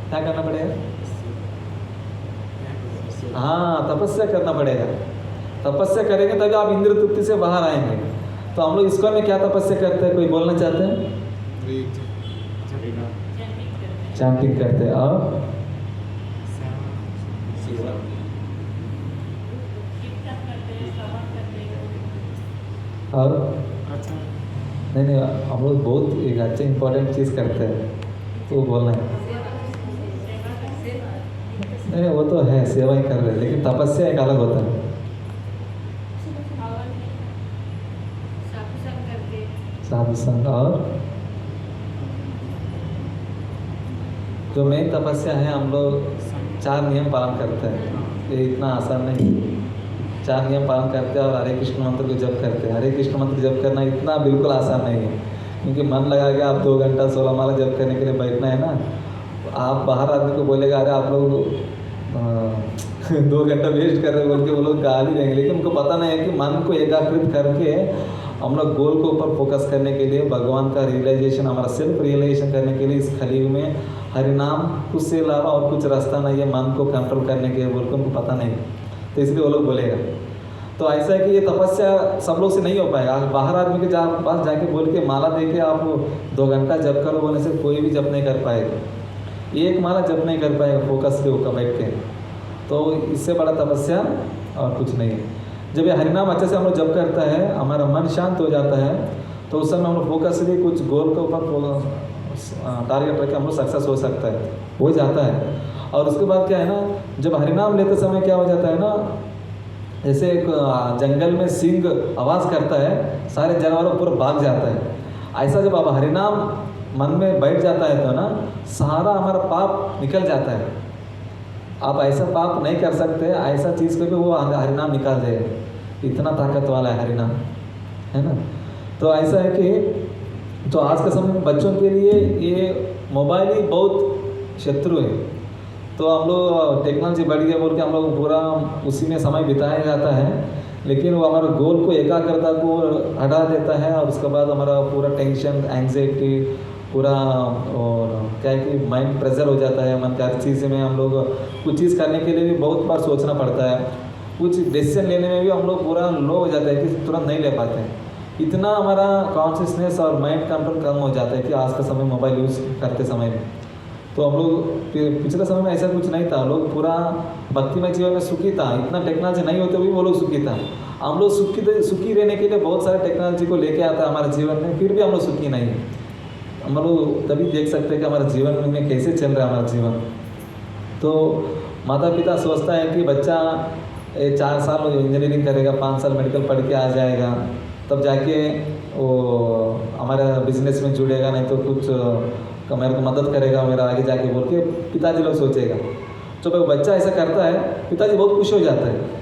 क्या करना पड़ेगा, हाँ तपस्या करना पड़ेगा। तपस्या करेंगे तभी आप इंद्र तृप्ति से बाहर आएंगे। तो हम लोग इसको में क्या तपस्या करते हैं, कोई बोलना चाहते हैं, चैंटिंग करते हैं और नहीं हम लोग बहुत एक अच्छा इंपॉर्टेंट चीज़ करते हैं, तो बोलना है। नहीं वो तो है, सेवा ही कर रहे हैं, लेकिन तपस्या एक अलग होता है। साधु संग और जो मेन तपस्या है, हम लोग 4 नियम पालन करते हैं। ये इतना आसान नहीं, 4 नियम पालन करते हैं और हरे कृष्ण मंत्र को जप करते हैं। हरे कृष्ण मंत्र जप करना इतना बिल्कुल आसान नहीं है, क्योंकि मन लगा के आप 2 घंटा 16 माला जप करने के लिए बैठना है ना। आप बाहर आदमी को बोलेगा अरे आप लोग 2 घंटा वेस्ट कर रहे बोल के वो लोग गाली देंगे, लेकिन उनको पता नहीं है कि मन को एकाग्रित करके हम लोग गोल के ऊपर फोकस करने के लिए, भगवान का रियलाइजेशन, हमारा सेल्फ रियलाइजेशन करने के लिए इस कलयुग में हरिनाम कुछ से अलावा और कुछ रास्ता नहीं है मन को कंट्रोल करने के, बोल के उनको पता नहीं, तो इसलिए वो लोग बोलेगा। तो ऐसा है कि ये तपस्या सब लोग से नहीं हो पाएगा। बाहर आदमी के पास जाके बोल के माला दे के आप 2 घंटा जप करो बोलने से कोई भी जप नहीं कर पाएगा, एक माला जप नहीं कर पाएगा फोकस के ऊपर बैठ के। तो इससे बड़ा तपस्या और कुछ नहीं है। जब ये हरिनाम अच्छे से हम लोग जप करता है, हमारा मन शांत हो जाता है, तो उस समय हम लोग फोकस भी कुछ गोल के ऊपर टारगेट रख के हम लोग सक्सेस हो सकता है, हो जाता है। और उसके बाद क्या है ना, जब हरिनाम लेते समय क्या हो जाता है ना, जैसे एक जंगल में सिंह आवाज़ करता है, सारे जानवर पूरा भाग जाता है। ऐसा जब अब हरिनाम मन में बैठ जाता है तो ना सारा हमारा पाप निकल जाता है। आप ऐसा पाप नहीं कर सकते, ऐसा चीज़ को भी वो हरिनाम निकाल देगा, इतना ताकत वाला है हरिनाम, है ना। तो ऐसा है कि तो आज के समय में बच्चों के लिए ये मोबाइल ही बहुत शत्रु है। तो हम लोग टेक्नोलॉजी बढ़ गया बोल के हम लोग पूरा उसी में समय बिताया जाता है, लेकिन वो हमारे गोल को, एकाग्रता को हटा देता है। और उसके बाद हमारा पूरा टेंशन, एंग्जाइटी पूरा, और क्या है कि माइंड प्रेशर हो जाता है। मन का हर चीज़ में हम लोग कुछ चीज़ करने के लिए भी बहुत बार सोचना पड़ता है, कुछ डिसीजन लेने में भी हम लोग पूरा लो हो जाता है कि तुरंत नहीं ले पाते हैं। इतना हमारा कॉन्शियसनेस और माइंड कंट्रोल कम हो जाता है कि आज का समय मोबाइल यूज़ करते समय में। तो हम लोग पिछले समय में ऐसा कुछ नहीं था, लोग पूरा भक्तिमय जीवन में सुखी था, इतना टेक्नोलॉजी नहीं होते हुए वो लोग सुखी था। हम लोग सुखी रहने के लिए बहुत सारे टेक्नोलॉजी को लेके आता है हमारे जीवन में, फिर भी हम लोग सुखी नहीं है। हम लोग तभी देख सकते हैं कि हमारे जीवन में कैसे चल रहा है हमारा जीवन। तो माता पिता सोचता है कि बच्चा 4 साल इंजीनियरिंग करेगा, 5 साल मेडिकल पढ़ के आ जाएगा, तब जाके वो हमारा बिजनेस में जुड़ेगा, नहीं तो कुछ मेरे को मदद करेगा मेरा आगे जाके बोल के पिताजी लोग सोचेगा। तो जब बच्चा ऐसा करता है पिताजी बहुत खुश हो जाता है।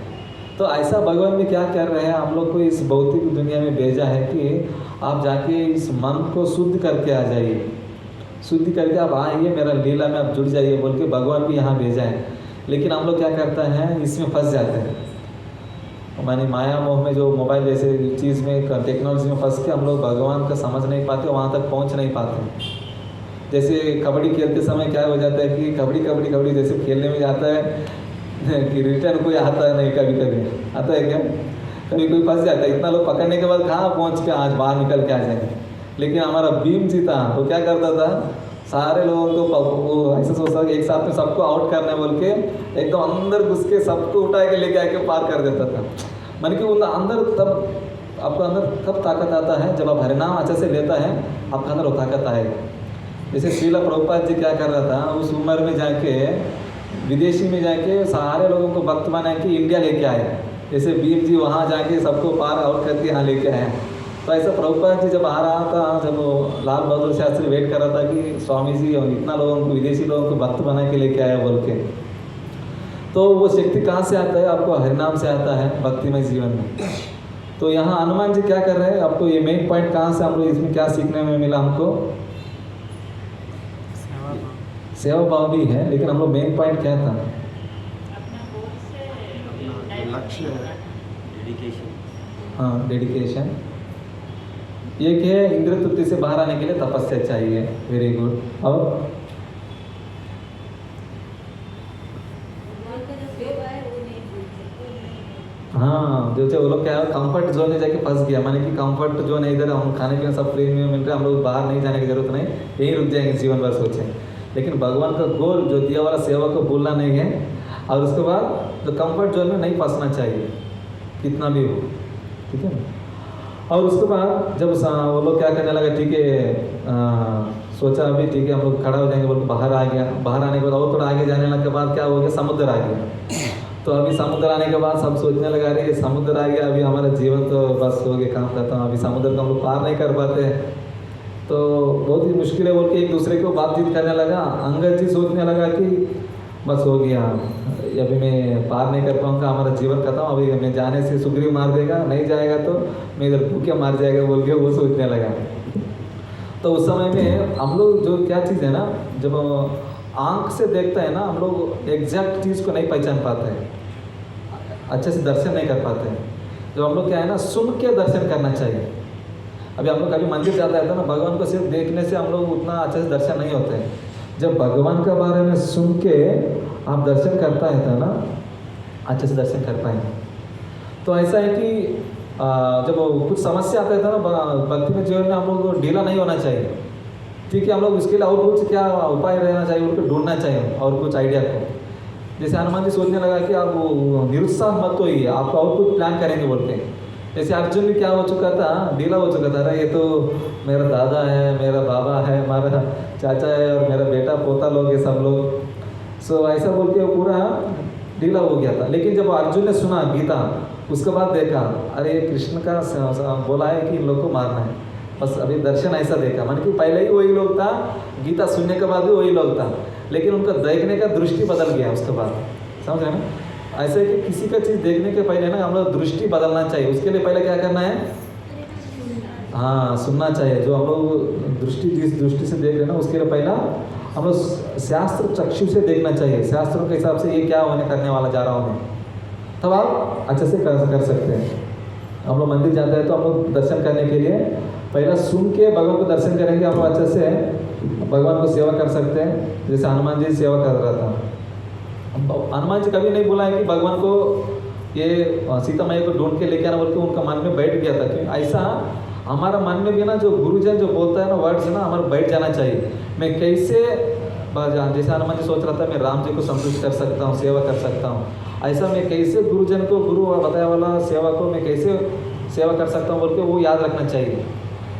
तो ऐसा भगवान भी क्या कर रहे हैं, हम लोग को इस भौतिक दुनिया में भेजा है कि आप जाके इस मन को शुद्ध करके आ जाइए, शुद्ध करके आप आइए मेरा लीला में आप जुड़ जाइए बोल के भगवान भी यहाँ भेजा है। लेकिन हम लोग क्या करते हैं, इसमें फंस जाते हैं, मानी माया मोह में, जो मोबाइल जैसे चीज़ में, टेक्नोलॉजी में फंस के हम लोग भगवान का समझ नहीं पाते, वहाँ तक पहुँच नहीं पाते। जैसे कबड्डी खेलते समय क्या हो जाता है कि कबड्डी जैसे खेलने में जाता है कि रिटर्न कोई आता है नहीं, कभी कभी आता है क्या, कभी कोई फंस जाता है। इतना लोग पकड़ने के बाद कहाँ पहुँच के आज बाहर निकल के आ जाएंगे। लेकिन हमारा भीम जी था तो क्या करता था, सारे लोगों को वो ऐसा सोचता कि एक साथ में सबको आउट करना बोल के एकदम अंदर घुस के सबको उठा के लेके आके पार कर देता था। मन कि उन अंदर तब आपका अंदर कब ताकत आता है, जब आप हरिनाम अच्छे से लेता है आपका अंदर वो ताकत आएगी। जैसे श्रीला प्रभुपाद जी क्या कर रहा था, उस उम्र में जाके विदेशी में जाके सारे लोगों को भक्त बना के इंडिया लेके आए। जैसे वीर जी वहाँ जाके सबको पार आउट करके यहाँ लेके आए। तो ऐसा प्रभुपाद जी जब आ रहा था, जब वो लाल बहादुर शास्त्री वेट कर रहा था कि स्वामी जी इतना लोगों को, विदेशी लोगों को भक्त बना के लेके आया बोल के, तो वो शक्ति कहाँ से आता है? आपको हरिनाम से आता है भक्तिमय जीवन में। तो यहाँ हनुमान जी क्या कर रहे हैं? आपको ये मेन पॉइंट कहाँ से हम लोग इसमें क्या सीखने में मिला हमको? सेवा भाव। सेवा भाव भी है, लेकिन हम लोग मेन पॉइंट क्या था? अपना गोल से अपना लक्ष्य है, डेडिकेशन। हाँ, डेडिकेशन। एक है इंद्र तृप्ति से बाहर आने के लिए तपस्या चाहिए, वेरी गुड। और भगवान का जो सेवा है वो नहीं भूल सकते। हाँ, जो वो लोग क्या है, कंफर्ट जोन में जाके फंस गया, माने कि कंफर्ट जोन है, इधर हम खाने पीने सब फ्री में मिल रहा है, हम लोग बाहर नहीं जाने की जरूरत नहीं, यहीं रुक जाएंगे जीवन भर सोचे। लेकिन भगवान का गोल जो दिया वाला सेवा को भूलना नहीं है, और उसके बाद तो कंफर्ट जोन में नहीं फंसना चाहिए कितना भी हो, ठीक है ना। और उसके बाद जब वो लोग क्या करने लगा, ठीक है, सोचा अभी ठीक है हम लोग खड़ा हो जाएंगे बोल के बाहर आ गया। बाहर आने के बाद और थोड़ा आगे जाने लगे के बाद क्या हो गया, समुद्र आ गया। तो अभी समुद्र आने के बाद सब सोचने लगा, अरे समुद्र आ गया, अभी हमारा जीवन तो बस हो गया, काम करता हूँ, अभी समुद्र को हम लोग पार नहीं कर पाते हैं, तो बहुत ही मुश्किल है बोल के एक दूसरे को बातचीत करने लगा। अंगद जी सोचने लगा कि बस हो गया, अभी मैं पार नहीं कर पाऊँगा, हमारा जीवन खत्म, अभी मैं जाने से सुग्रीव मार देगा, नहीं जाएगा तो मैं इधर भूखे मार जाएगा बोल के वो सोचने लगा। तो उस समय में हम लोग जो क्या चीज़ है ना, जब आँख से देखते हैं ना, हम लोग एग्जैक्ट चीज़ को नहीं पहचान पाते हैं, अच्छे से दर्शन नहीं कर पाते हैं। जब हम लोग क्या है ना, सुन के दर्शन करना चाहिए। अभी हम लोग कभी मंदिर जाता है ना, भगवान को सिर्फ देखने से हम लोग उतना अच्छे से दर्शन नहीं होते हैं। जब भगवान के बारे में सुन के आप दर्शन करता है ना, अच्छे से दर्शन कर पाएंगे। तो ऐसा है कि जब कुछ समस्या आता है ना भक्ति में जीवन में, हम लोग को ढीला नहीं होना चाहिए, ठीक है। हम लोग इसके लिए और कुछ क्या उपाय रहना चाहिए, उनको ढूंढना चाहिए और कुछ आइडिया को। जैसे हनुमान जी सोचने लगा कि आप निरुत्साह मत होइए, आप और कुछ प्लान करेंगे बोलते हैं। जैसे अर्जुन भी क्या हो चुका था, ढीला हो चुका था, अरे ये तो मेरा दादा है, मेरा बाबा है, हमारा चाचा है और मेरा बेटा पोता लोग है सब लोग, सो ऐसा बोल के वो पूरा ढीला हो गया था। लेकिन जब अर्जुन ने सुना गीता, उसके बाद देखा, अरे कृष्ण का बोला है कि इन लोग को मारना है, बस अभी दर्शन ऐसा देखा, मान कि पहले ही वही लोग था, गीता सुनने के बाद भी वही लोग था, लेकिन उनका देखने का दृष्टि बदल गया उसके बाद, समझ रहे ना। ऐसे कि किसी का चीज़ देखने के पहले ना हम लोग दृष्टि बदलना चाहिए। उसके लिए पहले क्या करना है, हाँ, सुनना चाहिए। जो हम लोग दृष्टि जिस दृष्टि से देख रहे हैं ना, उसके लिए पहला हम लोग शास्त्र चक्षु से देखना चाहिए, शास्त्रों के हिसाब से ये क्या होने करने वाला जा रहा हूँ मैं, तब आप अच्छे से कर सकते हैं। हम लोग मंदिर जाते हैं तो हम लोग दर्शन करने के लिए पहला सुन के भगवान को दर्शन करेंगे, हम लोग अच्छे से भगवान को सेवा कर सकते हैं। जैसे हनुमान जी सेवा कर रहा था, हनुमान जी कभी नहीं बोला है कि भगवान को ये सीता मैया को ढूंढ के लेके आना बोल के उनका मन में बैठ गया था। क्योंकि ऐसा हमारा मन में भी ना, जो गुरुजन जो बोलता है ना वर्ड्स ना, हमारा बैठ जाना चाहिए। मैं कैसे, जैसे हनुमान जी सोच रहा था मैं राम जी को संतुष्ट कर सकता हूँ, सेवा कर सकता हूँ, ऐसा मैं कैसे गुरुजन को, गुरु बताया वाला सेवा को मैं कैसे सेवा कर सकता हूँ बोल के वो याद रखना चाहिए।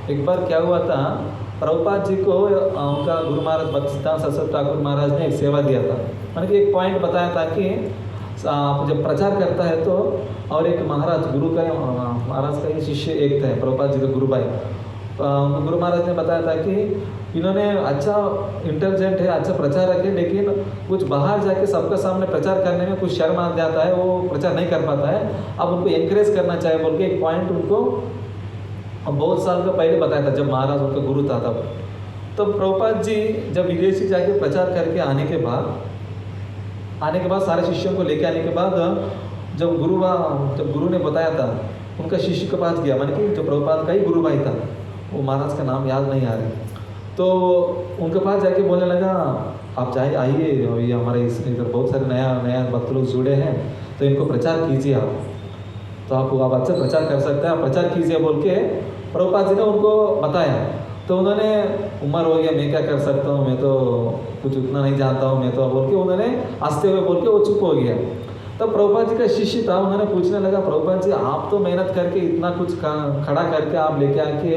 एक बार क्या हुआ था, प्रभुपाद जी को उनका गुरु महाराज भक्तिसिद्धांत सरस्वती ठाकुर महाराज ने एक सेवा दिया था, मैंने कि एक पॉइंट बताया था कि आप जब प्रचार करता है तो, और एक महाराज गुरु का महाराज का ही शिष्य एक थे, प्रभुपाद जी का गुरु भाई, गुरु महाराज ने बताया था कि इन्होंने अच्छा इंटेलिजेंट है, अच्छा प्रचारक है, लेकिन कुछ बाहर जाके सबके सामने प्रचार करने में कुछ शर्म आ जाता है, वो प्रचार नहीं कर पाता है, अब उनको एनकरेज करना चाहिए बोल के एक पॉइंट उनको बहुत साल का पहले बताया था, जब महाराज उनका गुरु था तब। तो प्रभुपाद जी जब विदेशी जाके प्रचार करके आने के बाद सारे शिष्यों को लेके आने के बाद जब गुरु ने बताया था, उनका शिष्य के पास गया, माने कि जो प्रभुपाद का ही गुरु भाई था, वो महाराज का नाम याद नहीं आ रहा, तो उनके पास जाके बोलने लगा, आप जाइए आइए, ये हमारे इधर बहुत सारे नया भक्त लोग जुड़े हैं, तो इनको प्रचार कीजिए आप, तो आप अच्छा प्रचार कर सकते हैं, आप प्रचार कीजिए बोल के प्रभुपाद जी ने उनको बताया। तो उन्होंने, उम्र हो गया, मैं क्या कर सकता हूँ, मैं तो कुछ उतना नहीं जानता हूँ, मैं तो बोल के उन्होंने हंसते हुए बोल के वो चुप हो गया। तब प्रभुपाद जी का शिष्य था, उन्होंने पूछने लगा, प्रभुपाद जी आप तो मेहनत करके इतना कुछ खड़ा करके आप लेके आके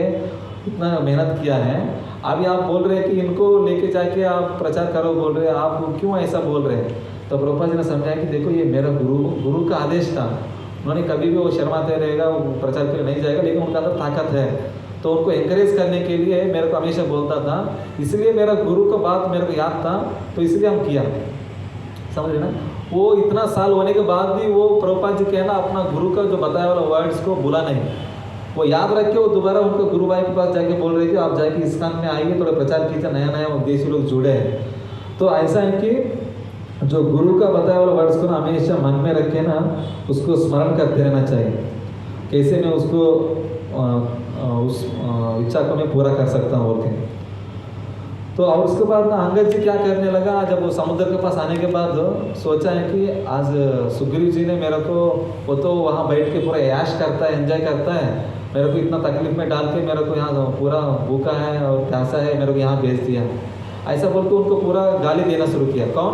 इतना मेहनत किया है, अभी आप बोल रहे हैं कि इनको लेके जाके आप प्रचार करो बोल रहे हैं, आप क्यों ऐसा बोल रहे हैं। तो प्रभुपाद जी ने समझाया कि देखो ये मेरा गुरु का आदेश था, उन्होंने कभी भी वो शर्माते रहेगा, वो प्रचार के लिए नहीं जाएगा, लेकिन उनका अंदर ताकत है। तो उनको एनकरेज करने के लिए मेरे को हमेशा बोलता था, इसलिए मेरा गुरु का बात मेरे को याद था, तो इसलिए हम किया, समझ रहे ना। वो इतना साल होने के बाद भी वो प्रभुपाद जी कहना अपना गुरु का जो बताया वाला वर्ड्स को भूला नहीं, वो याद रख के वो दोबारा उनके गुरु भाई के पास जाके बोल रहे थे, आप जाके इस्कान में आइए, थोड़ा प्रचार कीजिए, नया नया देशी लोग जुड़े हैं। तो ऐसा है कि जो गुरु का बताया वाला वर्ड्स को ना हमेशा मन में रख के ना उसको स्मरण करते रहना चाहिए, कैसे मैं उसको उस इच्छा को मैं पूरा कर सकता हूँ बोल के। तो और उसके बाद ना अंगद जी क्या करने लगा, जब वो समुद्र के पास आने के बाद सोचा है कि आज सुग्रीव जी ने मेरे को, वो तो वहाँ बैठ के पूरा ऐश करता है, एंजॉय करता है, मेरे को इतना तकलीफ में डाल के मेरे को यहाँ पूरा भूखा है और प्यासा है, मेरे को यहाँ भेज दिया, ऐसा बोल के उनको पूरा गाली देना शुरू किया। कौन?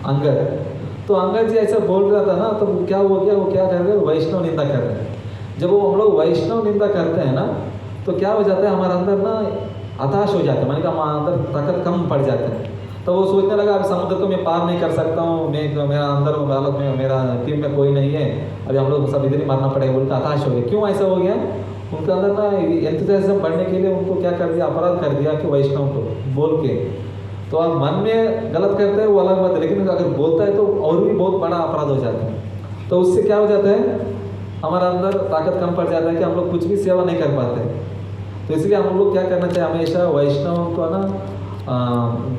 अंगद। तो अंगद जी ऐसा बोल रहा था ना, तो क्या हो गया, वो क्या कर रहे हैं, वैष्णव निंदा कर रहे हैं। जब वो हम लोग वैष्णव निंदा करते हैं ना, तो क्या हो जाता है, हमारे अंदर ना हताश हो जाता है, माने कि हमारे अंदर ताकत कम पड़ जाता है। तो वो सोचने लगा अभी समुद्र को मैं पार नहीं कर सकता हूँ, मैं मेरा अंदर हालत में, मेरा टीम में कोई नहीं है, अभी हम लोग सब इधर ही मारना पड़ेगा बोल के हताश हो गए। क्यों ऐसा हो गया? उनके अंदर ना एंथुसियाज्म बढ़ने के लिए उनको क्या कर दिया, अपराध कर दिया कि वैष्णव को बोल के। तो आप मन में गलत करते हैं वो अलग बात है, लेकिन अगर बोलता है तो और भी बहुत बड़ा अपराध हो जाता है। तो उससे क्या हो जाता है, हमारा अंदर ताकत कम पड़ जाता है कि हम लोग कुछ भी सेवा नहीं कर पाते। तो इसलिए हम लोग क्या करना चाहिए, हमेशा वैष्णव को ना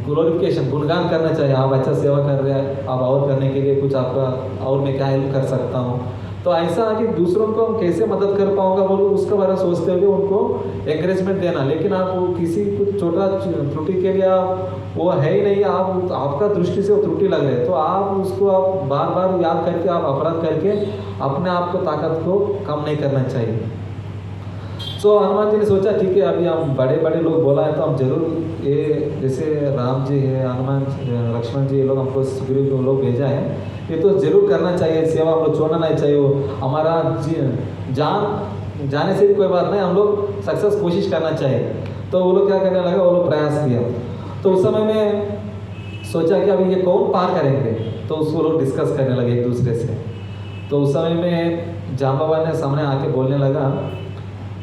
ग्लोरिफिकेशन, गुणगान करना चाहिए, आप अच्छा सेवा कर रहे हैं, आप और करने के लिए कुछ आपका और मैं क्या हेल्प कर सकता हूँ। तो ऐसा कि दूसरों को हम कैसे मदद कर पाऊंगा बोलो, उसके बारे में सोचते हुए उनको एंकरेजमेंट देना। लेकिन आप वो किसी कुछ छोटा त्रुटि के लिए आप वो है ही नहीं, आप आपका दृष्टि से वो त्रुटि लग रहे हैं, तो आप उसको आप बार बार याद करके आप अपराध करके अपने आप को ताकत को कम नहीं करना चाहिए। तो हनुमान जी ने सोचा ठीक है, अभी हम बड़े बड़े लोग बोला है तो हम जरूर ये, जैसे राम जी है, हनुमान, लक्ष्मण जी, ये लोग हमको सुग्रीव को लोग भेजा है, ये तो जरूर करना चाहिए, सेवा हम लोग छोड़ना नहीं चाहिए। वो हमारा जान जाने से भी कोई बात नहीं, हम लोग सक्सेस कोशिश करना चाहिए। तो वो लोग क्या करने लगा, वो लोग प्रयास किया। तो उस समय में सोचा कि अभी ये कौन पार करेंगे, तो उसको लोग डिस्कस करने लगे एक दूसरे से। तो उस समय में जाम्बवान ने सामने आके बोलने लगा।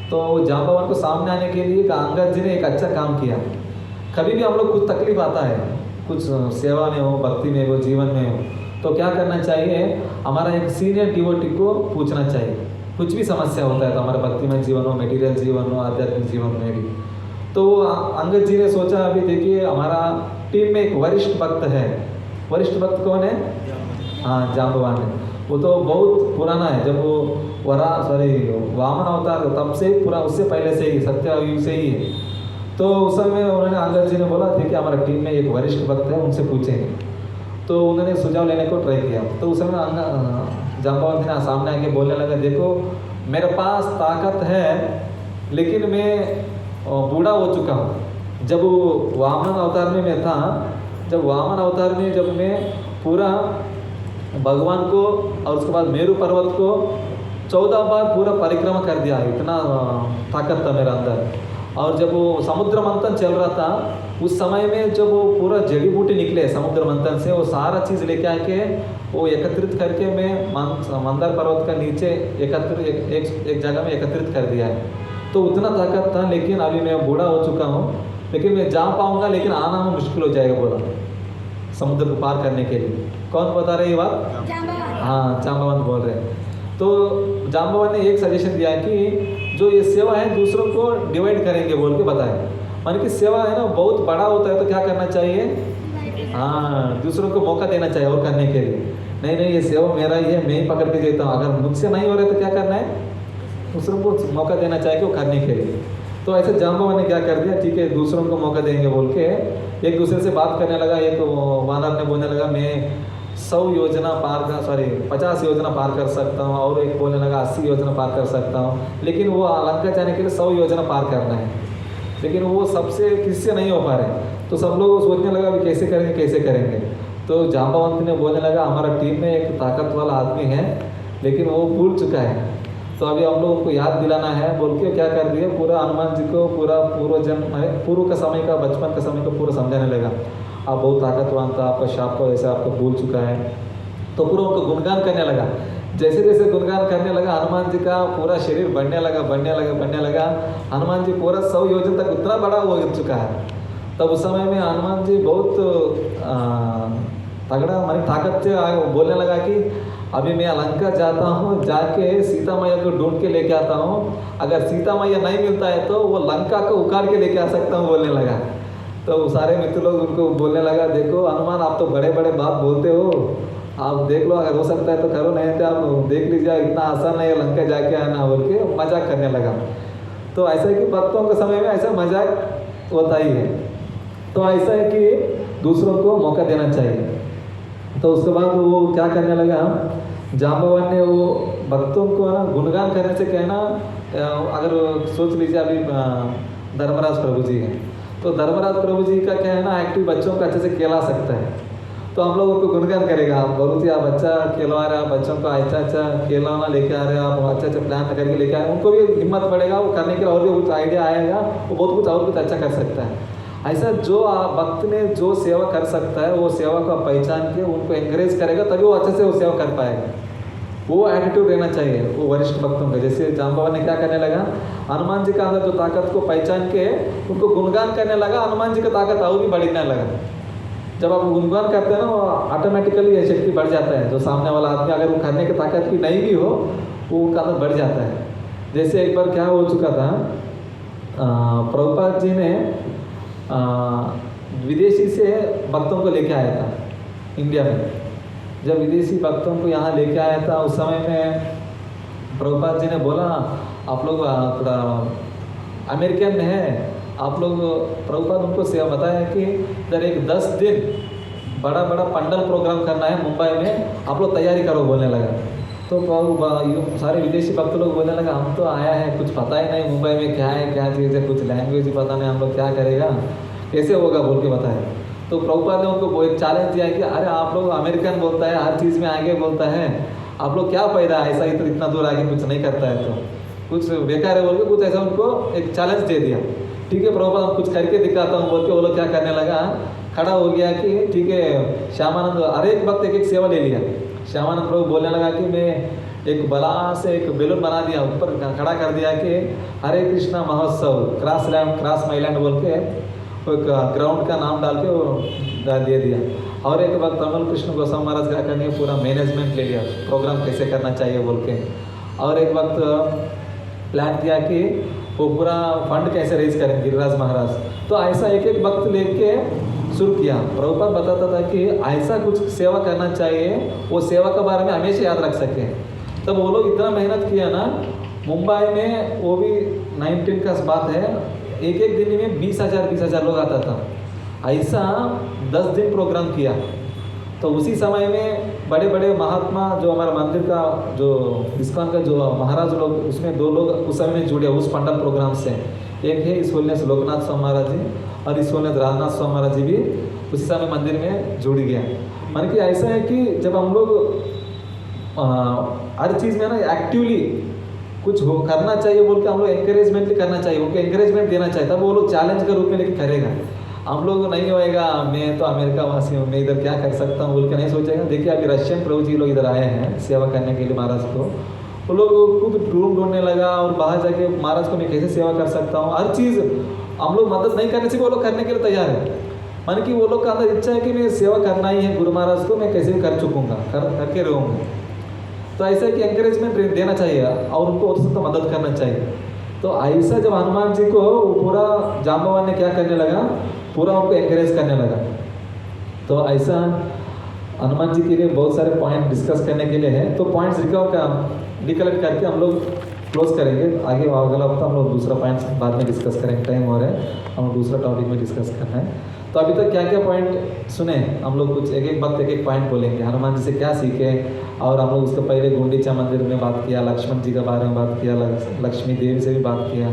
तो जाम्बवान को सामने आने के लिए अंगद जी ने एक अच्छा काम किया। कभी भी हम लोग कुछ तकलीफ आता है, कुछ सेवा में हो, भक्ति में हो, जीवन में हो, तो क्या करना चाहिए, हमारा एक सीनियर डिवोटी को पूछना चाहिए। कुछ भी समस्या होता है तो हमारा भक्तिमय जीवन हो, मटेरियल जीवन हो, आध्यात्मिक जीवन में भी। तो अंगद जी ने सोचा अभी देखिए हमारा टीम में एक वरिष्ठ भक्त है। वरिष्ठ भक्त कौन है? हाँ, जाम्बवान है। वो तो बहुत पुराना है, जब वो वामन अवतार तब से पूरा, उससे पहले से ही, सत्ययुग से ही है। तो उस समय उन्होंने अंगद जी ने बोला ठीक है, हमारा टीम में एक वरिष्ठ भक्त है, उनसे पूछेंगे। तो उन्होंने सुझाव लेने को ट्राई किया। तो उस समय जाम्बवान जी सामने आके बोलने लगा, देखो मेरे पास ताकत है, लेकिन मैं बूढ़ा हो चुका हूँ। जब वामन अवतार में मैं था, जब वामन अवतार में जब मैं पूरा भगवान को और उसके बाद मेरू पर्वत को 14 बार पूरा परिक्रमा कर दिया, इतना ताकत था मेरे अंदर। और जब वो समुद्र मंथन चल रहा था, उस समय में जब वो पूरा जड़ी बूटी निकले समुद्र मंथन से, वो सारा चीज़ लेके आके वो एकत्रित करके मैं मंदार पर्वत का नीचे एक जगह में एकत्रित कर दिया है। तो उतना ताकत था, लेकिन अभी मैं बूढ़ा हो चुका हूँ, लेकिन मैं जा पाऊँगा, लेकिन आना में मुश्किल हो जाएगा बोला, समुद्र को पार करने के लिए। कौन बता रहे ये बात? हाँ, जाम्बवान बोल रहे हैं। तो जाम्बवान ने एक सजेशन दिया कि जो ये सेवा है दूसरों को डिवाइड करेंगे बोल के बताए। माने कि सेवा है ना बहुत बड़ा होता है, तो क्या करना चाहिए, हाँ, दूसरों को मौका देना चाहिए और करने के लिए। नहीं ये सेवा मेरा ही है, मैं ही पकड़ के देता हूँ, अगर मुझसे नहीं हो रहा तो क्या करना है, दूसरों को मौका देना चाहिए वो करने के लिए। तो ऐसे जाम्बवान ने क्या कर दिया, ठीक है दूसरों को मौका देंगे बोल के एक दूसरे से बात करने लगा। एक वानर ने बोलने लगा मैं 100 योजना पार कर 50 योजना पार कर सकता हूँ, और एक बोलने लगा 80 योजना पार कर सकता हूँ, लेकिन वो लंका जाने के लिए 100 योजना पार करना है, लेकिन वो सबसे किससे नहीं हो पा रहे। तो सब लोग सोचने लगा भी कैसे करेंगे। तो जाम्बवंत ने बोलने लगा हमारा टीम में एक ताकत वाला आदमी है, लेकिन वो भूल चुका है, तो अभी हम लोग उनको याद दिलाना है बोल के क्या कर दिया, पूरा हनुमान जी को पूरा पूर्व का समय का, बचपन का समय का पूरा समझाने लगा। आप बहुत ताकतवान था, आपका शाप को ऐसे आपको भूल चुका है। तो पूरा उनको गुणगान करने लगा। जैसे जैसे गुणगान करने लगा हनुमान जी का पूरा शरीर बढ़ने लगा। हनुमान जी पूरा 100 योजन तक उतना बड़ा हो चुका है। तब उस समय में हनुमान जी बहुत तगड़ा मानी ताकत से बोलने लगा कि अभी मैं लंका जाता हूँ, जाके सीता मैया को ढूंढ के लेके आता हूँ। अगर सीता मैया नहीं मिलता है तो वो लंका को उखाड़ के लेके आ सकता हूँ बोलने लगा। तो सारे मित्र लोग उनको बोलने लगा, देखो हनुमान आप तो बड़े बड़े बात बोलते हो, आप देख लो, अगर हो सकता है तो करो, नहीं तो आप देख लीजिए, इतना आसान नहीं है लंका जाके आना बोल के मजाक करने लगा। तो ऐसा है कि भक्तों के समय में ऐसा मजाक होता ही है। तो ऐसा है कि दूसरों को मौका देना चाहिए। तो उसके बाद वो क्या करने लगा, जाम्बवान ने वो भक्तों को ना गुणगान करने से कहना, अगर सोच लीजिए अभी धर्मराज प्रभु जी हैं, तो धर्मराज प्रभु जी का क्या है ना, एक्टिव बच्चों को अच्छे से खेला सकता है। तो हम लोग उनको गुणगान करेगा, आप बहुत ही आप अच्छा खिलवा रहे, आप बच्चों को अच्छा खिलौना लेके आ रहे हैं, आप अच्छा प्लान करके लेके आ रहे हैं, उनको भी हिम्मत बढ़ेगा, वो करने के लिए और भी कुछ आइडिया आएगा, वो बहुत कुछ और कुछ अच्छा कर सकता है। ऐसा जो भक्त ने जो सेवा कर सकता है वो सेवा को पहचान के उनको एंकरेज करेगा, तभी वो अच्छे से वो सेवा कर पाएगा। वो एटीट्यूड रहना चाहिए वो वरिष्ठ भक्तों का। जैसे जाम्बवान ने क्या करने लगा, हनुमान जी का अंदर जो ताकत को पहचान के उनको गुणगान करने लगा, हनुमान जी का ताकत और भी बढ़ने लगा। जब आप गुणगान करते हैं ना, वो ऑटोमेटिकली ये शक्ति बढ़ जाता है। जो सामने वाला आदमी अगर वो करने की ताकत की नहीं भी हो, वो उनका अंदर बढ़ जाता है। जैसे एक बार क्या हो चुका था, प्रभुपाद जी ने विदेशी से भक्तों को लेके आया था इंडिया में। जब विदेशी भक्तों को यहाँ लेके आया था, उस समय में प्रभुपाद जी ने बोला, आप लोग थोड़ा अमेरिकन में है, आप लोग, प्रभुपाद उनको सेवा बताया कि इधर एक 10 दिन बड़ा पंडल प्रोग्राम करना है मुंबई में, आप लोग तैयारी करो बोलने लगा। तो सारे विदेशी भक्त लोग बोलने लगा, हम तो आया है, कुछ पता ही नहीं मुंबई में क्या है क्या चीज़ है, कुछ लैंग्वेज ही पता नहीं, हम लोग क्या करेगा, कैसे होगा बोल के बताया। तो प्रभुपाद ने उनको एक चैलेंज दिया कि अरे आप लोग अमेरिकन बोलता है, हर चीज़ में आगे बोलता है, आप लोग क्या फायदा ऐसा ही तो इतना दूर आगे कुछ नहीं करता है तो कुछ बेकार है बोल के कुछ ऐसा उनको एक चैलेंज दे दिया। ठीक है प्रभुपाद हम कुछ करके दिखाता हूँ बोल के वो लोग क्या करने लगा, खड़ा हो गया कि ठीक है श्यामानंद, हर एक वक्त एक सेवा ले लिया। श्यामानंद प्रभु बोलने लगा कि मैं एक बड़ा से एक बैलून बना दिया, ऊपर खड़ा कर दिया कि हरे कृष्णा महोत्सव क्रॉस माइलैंड बोल के एक ग्राउंड का नाम डाल के वो दे दिया। और एक वक्त अमल कृष्ण गोस्वामी महाराज क्या करने पूरा मैनेजमेंट ले लिया, प्रोग्राम कैसे करना चाहिए बोल के। और एक वक्त प्लान किया कि वो पूरा फंड कैसे रेज करेंगे गिरिराज महाराज। तो ऐसा एक एक वक्त लेके शुरू किया। प्रभुपाद बताता था कि ऐसा कुछ सेवा करना चाहिए, वो सेवा के बारे में हमेशा याद रख सके। तब वो लोग इतना मेहनत किया ना, मुंबई में वो भी 19 का बात है, एक दिन में 20,000 लोग आता था। ऐसा 10 दिन प्रोग्राम किया। तो उसी समय में बड़े बड़े महात्मा जो हमारे मंदिर का जो इस्कॉन का जो महाराज लोग, उसमें 2 लोग उस समय में जुड़े उस पंडल प्रोग्राम से। एक है इस होलनेस लोकनाथ स्वामी महाराज जी, और इस होलनेस राजनाथ स्वामी महाराज जी भी उसी समय मंदिर में जुड़ गया। मान कि ऐसा है कि जब हम लोग हर चीज़ में ना एक्टिवली कुछ हो करना चाहिए बोल के हम लोग एंकरेजमेंट भी करना चाहिए, उनको एंकरेजमेंट देना चाहिए, तब वो लोग चैलेंज के रूप में लेके करेगा। हम लोग नहीं होएगा, मैं तो अमेरिका वासी हूँ, मैं इधर क्या कर सकता हूँ बोल के नहीं सोचेगा। देखिए अभी रशियन प्रभु जी लोग इधर आए हैं सेवा करने के लिए महाराज को, वो लोग खुद रूम ढूंढने लगा और बाहर जाके महाराज को मैं कैसे सेवा कर सकता हूँ, हर चीज़ हम लोग मदद नहीं करने से वो लोग करने के लिए तैयार है। मान कि वो लोग का अंदर इच्छा है कि मैं सेवा करना ही है गुरु महाराज को, मैं कैसे भी कर चुकूँगा, करके रहूँगा। तो ऐसा कि एंकरेजमेंट देना चाहिए और उनको और तो मदद करना चाहिए। तो ऐसा जब हनुमान जी को पूरा जाम्बवान ने क्या करने लगा, पूरा उनको एंकरेज करने लगा। तो ऐसा हनुमान जी के लिए बहुत सारे पॉइंट डिस्कस करने के लिए है। तो पॉइंट्स रिकलेक्ट करके हम लोग क्लोज करेंगे। आगे अगला हफ्ता हम लोग दूसरा पॉइंट बाद में डिस्कस करेंगे, टाइम हो रहा है, हम लोग दूसरा टॉपिक में डिस्कस करना है। तो अभी तक क्या क्या पॉइंट सुने हम लोग, कुछ एक एक वक्त एक एक पॉइंट बोलेंगे, हनुमान जी से क्या सीखे। और हम लोग उसके पहले गुंडीचा मंदिर में बात किया, लक्ष्मण जी के बारे में बात किया, लक्ष्मी देवी से भी बात किया,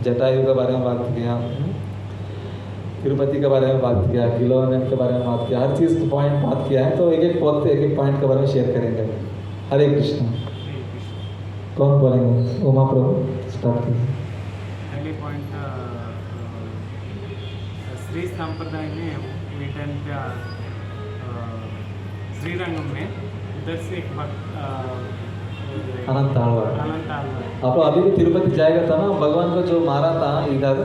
जटायु के बारे में बात किया, तिरुपति के बारे में बात किया, गिलोवन के बारे में बात किया, हर चीज़ को पॉइंट बात किया है। तो एक एक पॉइंट के बारे में शेयर करेंगे। हरे कृष्ण। कौन बोलेंगे? उमा प्रभु स्टार्ट कीजिए। पहले पॉइंट श्री संप्रदाय में रिटर्न श्रीरंगम में उधर से एक अनंत आलवार। अनंत आलवार। आप अभी भी तिरुपति जाएगा था ना, भगवान को जो मारा था इधर,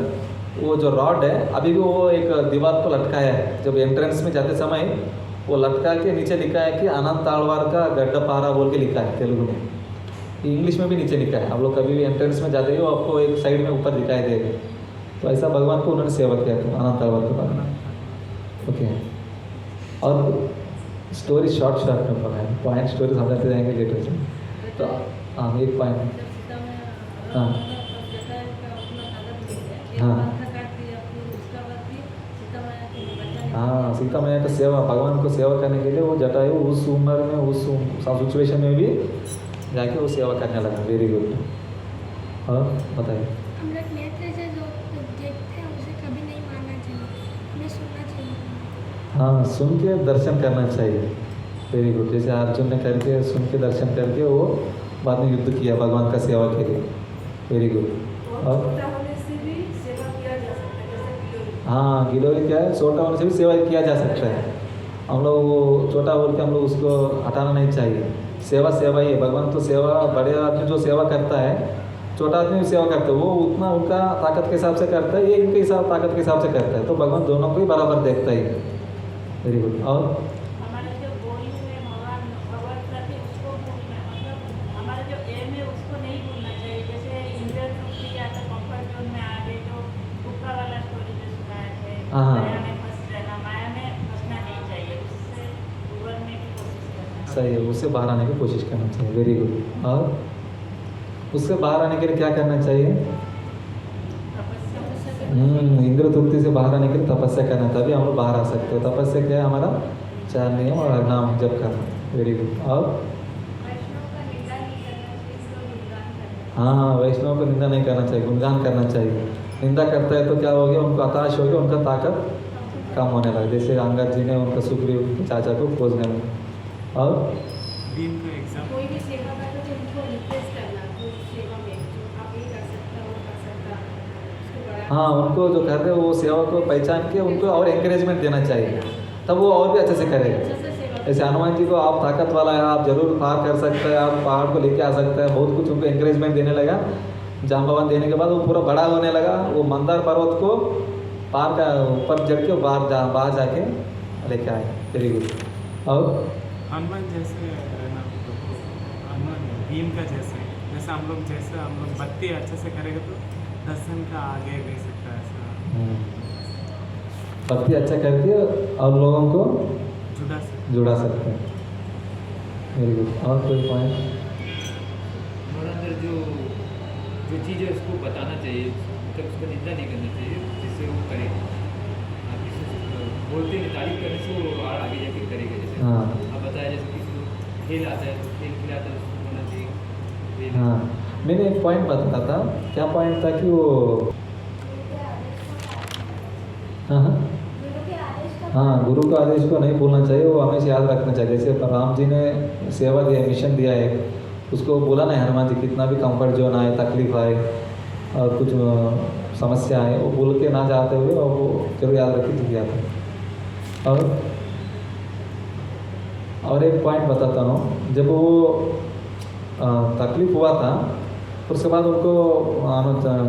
वो जो रॉड है अभी भी वो एक दीवार को लटकाया है। जब एंट्रेंस में जाते समय वो लटका के नीचे लिखा है कि अनंत आलवार का गड्ढपारा बोल के लिखा है तेलुगु में। इंग्लिश में भी नीचे लिखा है। आप लोग कभी भी एंट्रेंस में जाते हो आपको एक साइड में ऊपर दिखाई देगा। तो ऐसा भगवान को उन्होंने सेवा किया था अनंत आलवार के बारे में। ओके, और स्टोरी शॉर्ट में बनाए, पॉइंट स्टोरी समझाते जाएंगे लेटर से। तो हाँ, एक पॉइंट। हाँ हाँ हाँ, सीता मैया का सेवा, भगवान को सेवा करने के लिए वो जटायु उस उम्र में उस सिचुएशन में भी जाके वो सेवा करने लगा। Very good. और बताइए। हम लोग नेत्र से जो देखते हैं उसे कभी नहीं मानना चाहिए, हमें सुनना चाहिए। हाँ, सुन के दर्शन करना चाहिए। Very good. जैसे अर्जुन ने करके सुन के दर्शन करके वो बाद में युद्ध किया भगवान का सेवा के लिए। Very good. और छोटा होने से भी सेवा किया जा सकता है, जैसे गिलोरी। हाँ, गिलोरी क्या है, छोटा होने से भी सेवा किया जा सकता है। हम लोग वो छोटा बोल के हम लोग उसको हटाना नहीं चाहिए। सेवा सेवा ही है। भगवान तो सेवा, बड़े आदमी जो सेवा करता है छोटा आदमी भी सेवा करता है, वो उतना उनका ताकत के हिसाब से करता है, ये इनके हिसाब ताकत के हिसाब से करता है। तो भगवान दोनों को ही बराबर देखता ही। Very good. और हमारे जो गोल में भगवान भगवत प्रति उसको भूलना, मतलब हमारा जो एम है उसको नहीं भूलना चाहिए। जैसे इंद्र तृप्ति या तो कंफर्ट जोन में आ गए, जो ऊपर वाला स्टोरी जो सुनाया है, हाँ। माया में फंस जाना, माया में फंसना नहीं चाहिए, उससे उभरने की कोशिश करना। सही है, उससे बाहर आने की कोशिश करना चाहिए। Very good. और उससे बाहर आने के लिए क्या करना चाहिए? तपस्या इंद्र तृप्ति से बाहर आने के लिए तपस्या करना, तभी हम लोग बाहर आ सकते हो। तपस्या क्या है? हमारा 4 नियम और नाम जप करना। Very good. और वैष्णव का निंदा नहीं करना चाहिए, इसको गुणगान करना। हाँ, वैष्णव को निंदा नहीं करना चाहिए, गुणगान करना चाहिए। निंदा करता है तो क्या हो गया, उनको हताश हो गया, उनका ताकत कम होने लगा। जैसे अंगद जी ने उनका सुग्रीव के चाचा को खोजने में। और भीम का एग्जाम। कोई भी सेवा करते तो उनको रिक्वेस्ट करना, कोई सेवा में जो आप ये कर सकता हो, वो कर सकता, उसको बढ़ा। हाँ, उनको जो कर रहे हो वो सेवा को पहचान के उनको और एंकरेजमेंट देना चाहिए, तब वो और भी अच्छे से करेगा। अच्छे से सेवा जैसे हनुमान जी को आप ताकत वाला है, आप जरूर पार कर सकते हैं, आप पहाड़ को लेके आ सकते हैं, बहुत कुछ उनको एंकरेजमेंट देने लगा। जाम्बवान देने के बाद वो पूरा बड़ा होने लगा। वो मंदार पर्वत को पार का ऊपर चढ़ के बाहर जाके लेके आए। Very good. और हनुमान जैसे रहना, हनुमान भीम का जैसे हम लोग भक्ति अच्छे से करेंगे तो दर्शन का आगे ले सकता है ऐसा भक्ति अच्छा करके और लोगों को जुड़ा सकता सकते हैं। Very good. और कोई पॉइंट? हमारे अंदर जो चीज़ है उसको बताना चाहिए, मतलब उसको निंदा नहीं करना चाहिए, जिससे वो करे। आप किसी से बोलते हैं, तारीफ करने से वो आगे जाके करेगा। जैसे हाँ। आप बताया, जैसे किसी को खेल आता है तो खेल खिलाता है, उसको बोलना चाहिए। हाँ, मैंने एक पॉइंट बताया था। क्या पॉइंट था कि वो हाँ हाँ हाँ, गुरु का आदेश को नहीं भूलना चाहिए, वो हमेशा याद रखना चाहिए। जैसे राम जी ने सेवा दिया, मिशन दिया है, उसको बोला ना हनुमान जी, कितना भी कंफर्ट जोन आए, तकलीफ आए और कुछ समस्या आए, वो भूल के ना जाते हुए और वो जरूर याद रख के किया था। और एक पॉइंट बताता हूँ। जब वो तकलीफ हुआ था, उसके बाद उनको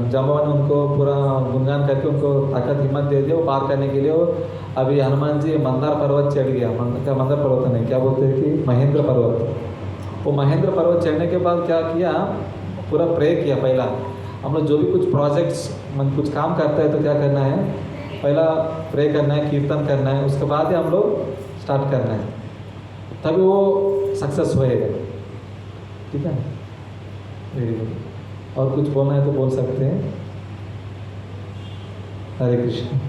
जाम्बवान ने उनको पूरा गुणगान करके उनको ताकत हिम्मत दे दिया वो पार करने के लिए। अभी हनुमान जी मंदार पर्वत चढ़ गया। मंदार पर्वत नहीं, क्या बोलते हैं कि महेंद्र पर्वत। वो महेंद्र पर्वत चढ़ने के बाद क्या किया, पूरा प्रे किया। पहला हम लोग जो भी कुछ प्रोजेक्ट्स कुछ काम करते हैं तो क्या करना है, पहला प्रे करना है, कीर्तन करना है, उसके बाद ही हम लोग स्टार्ट करना है, तभी वो सक्सेस होएगा। ठीक है, वेरी गुड। और कुछ बोलना है तो बोल सकते हैं। हरे कृष्ण।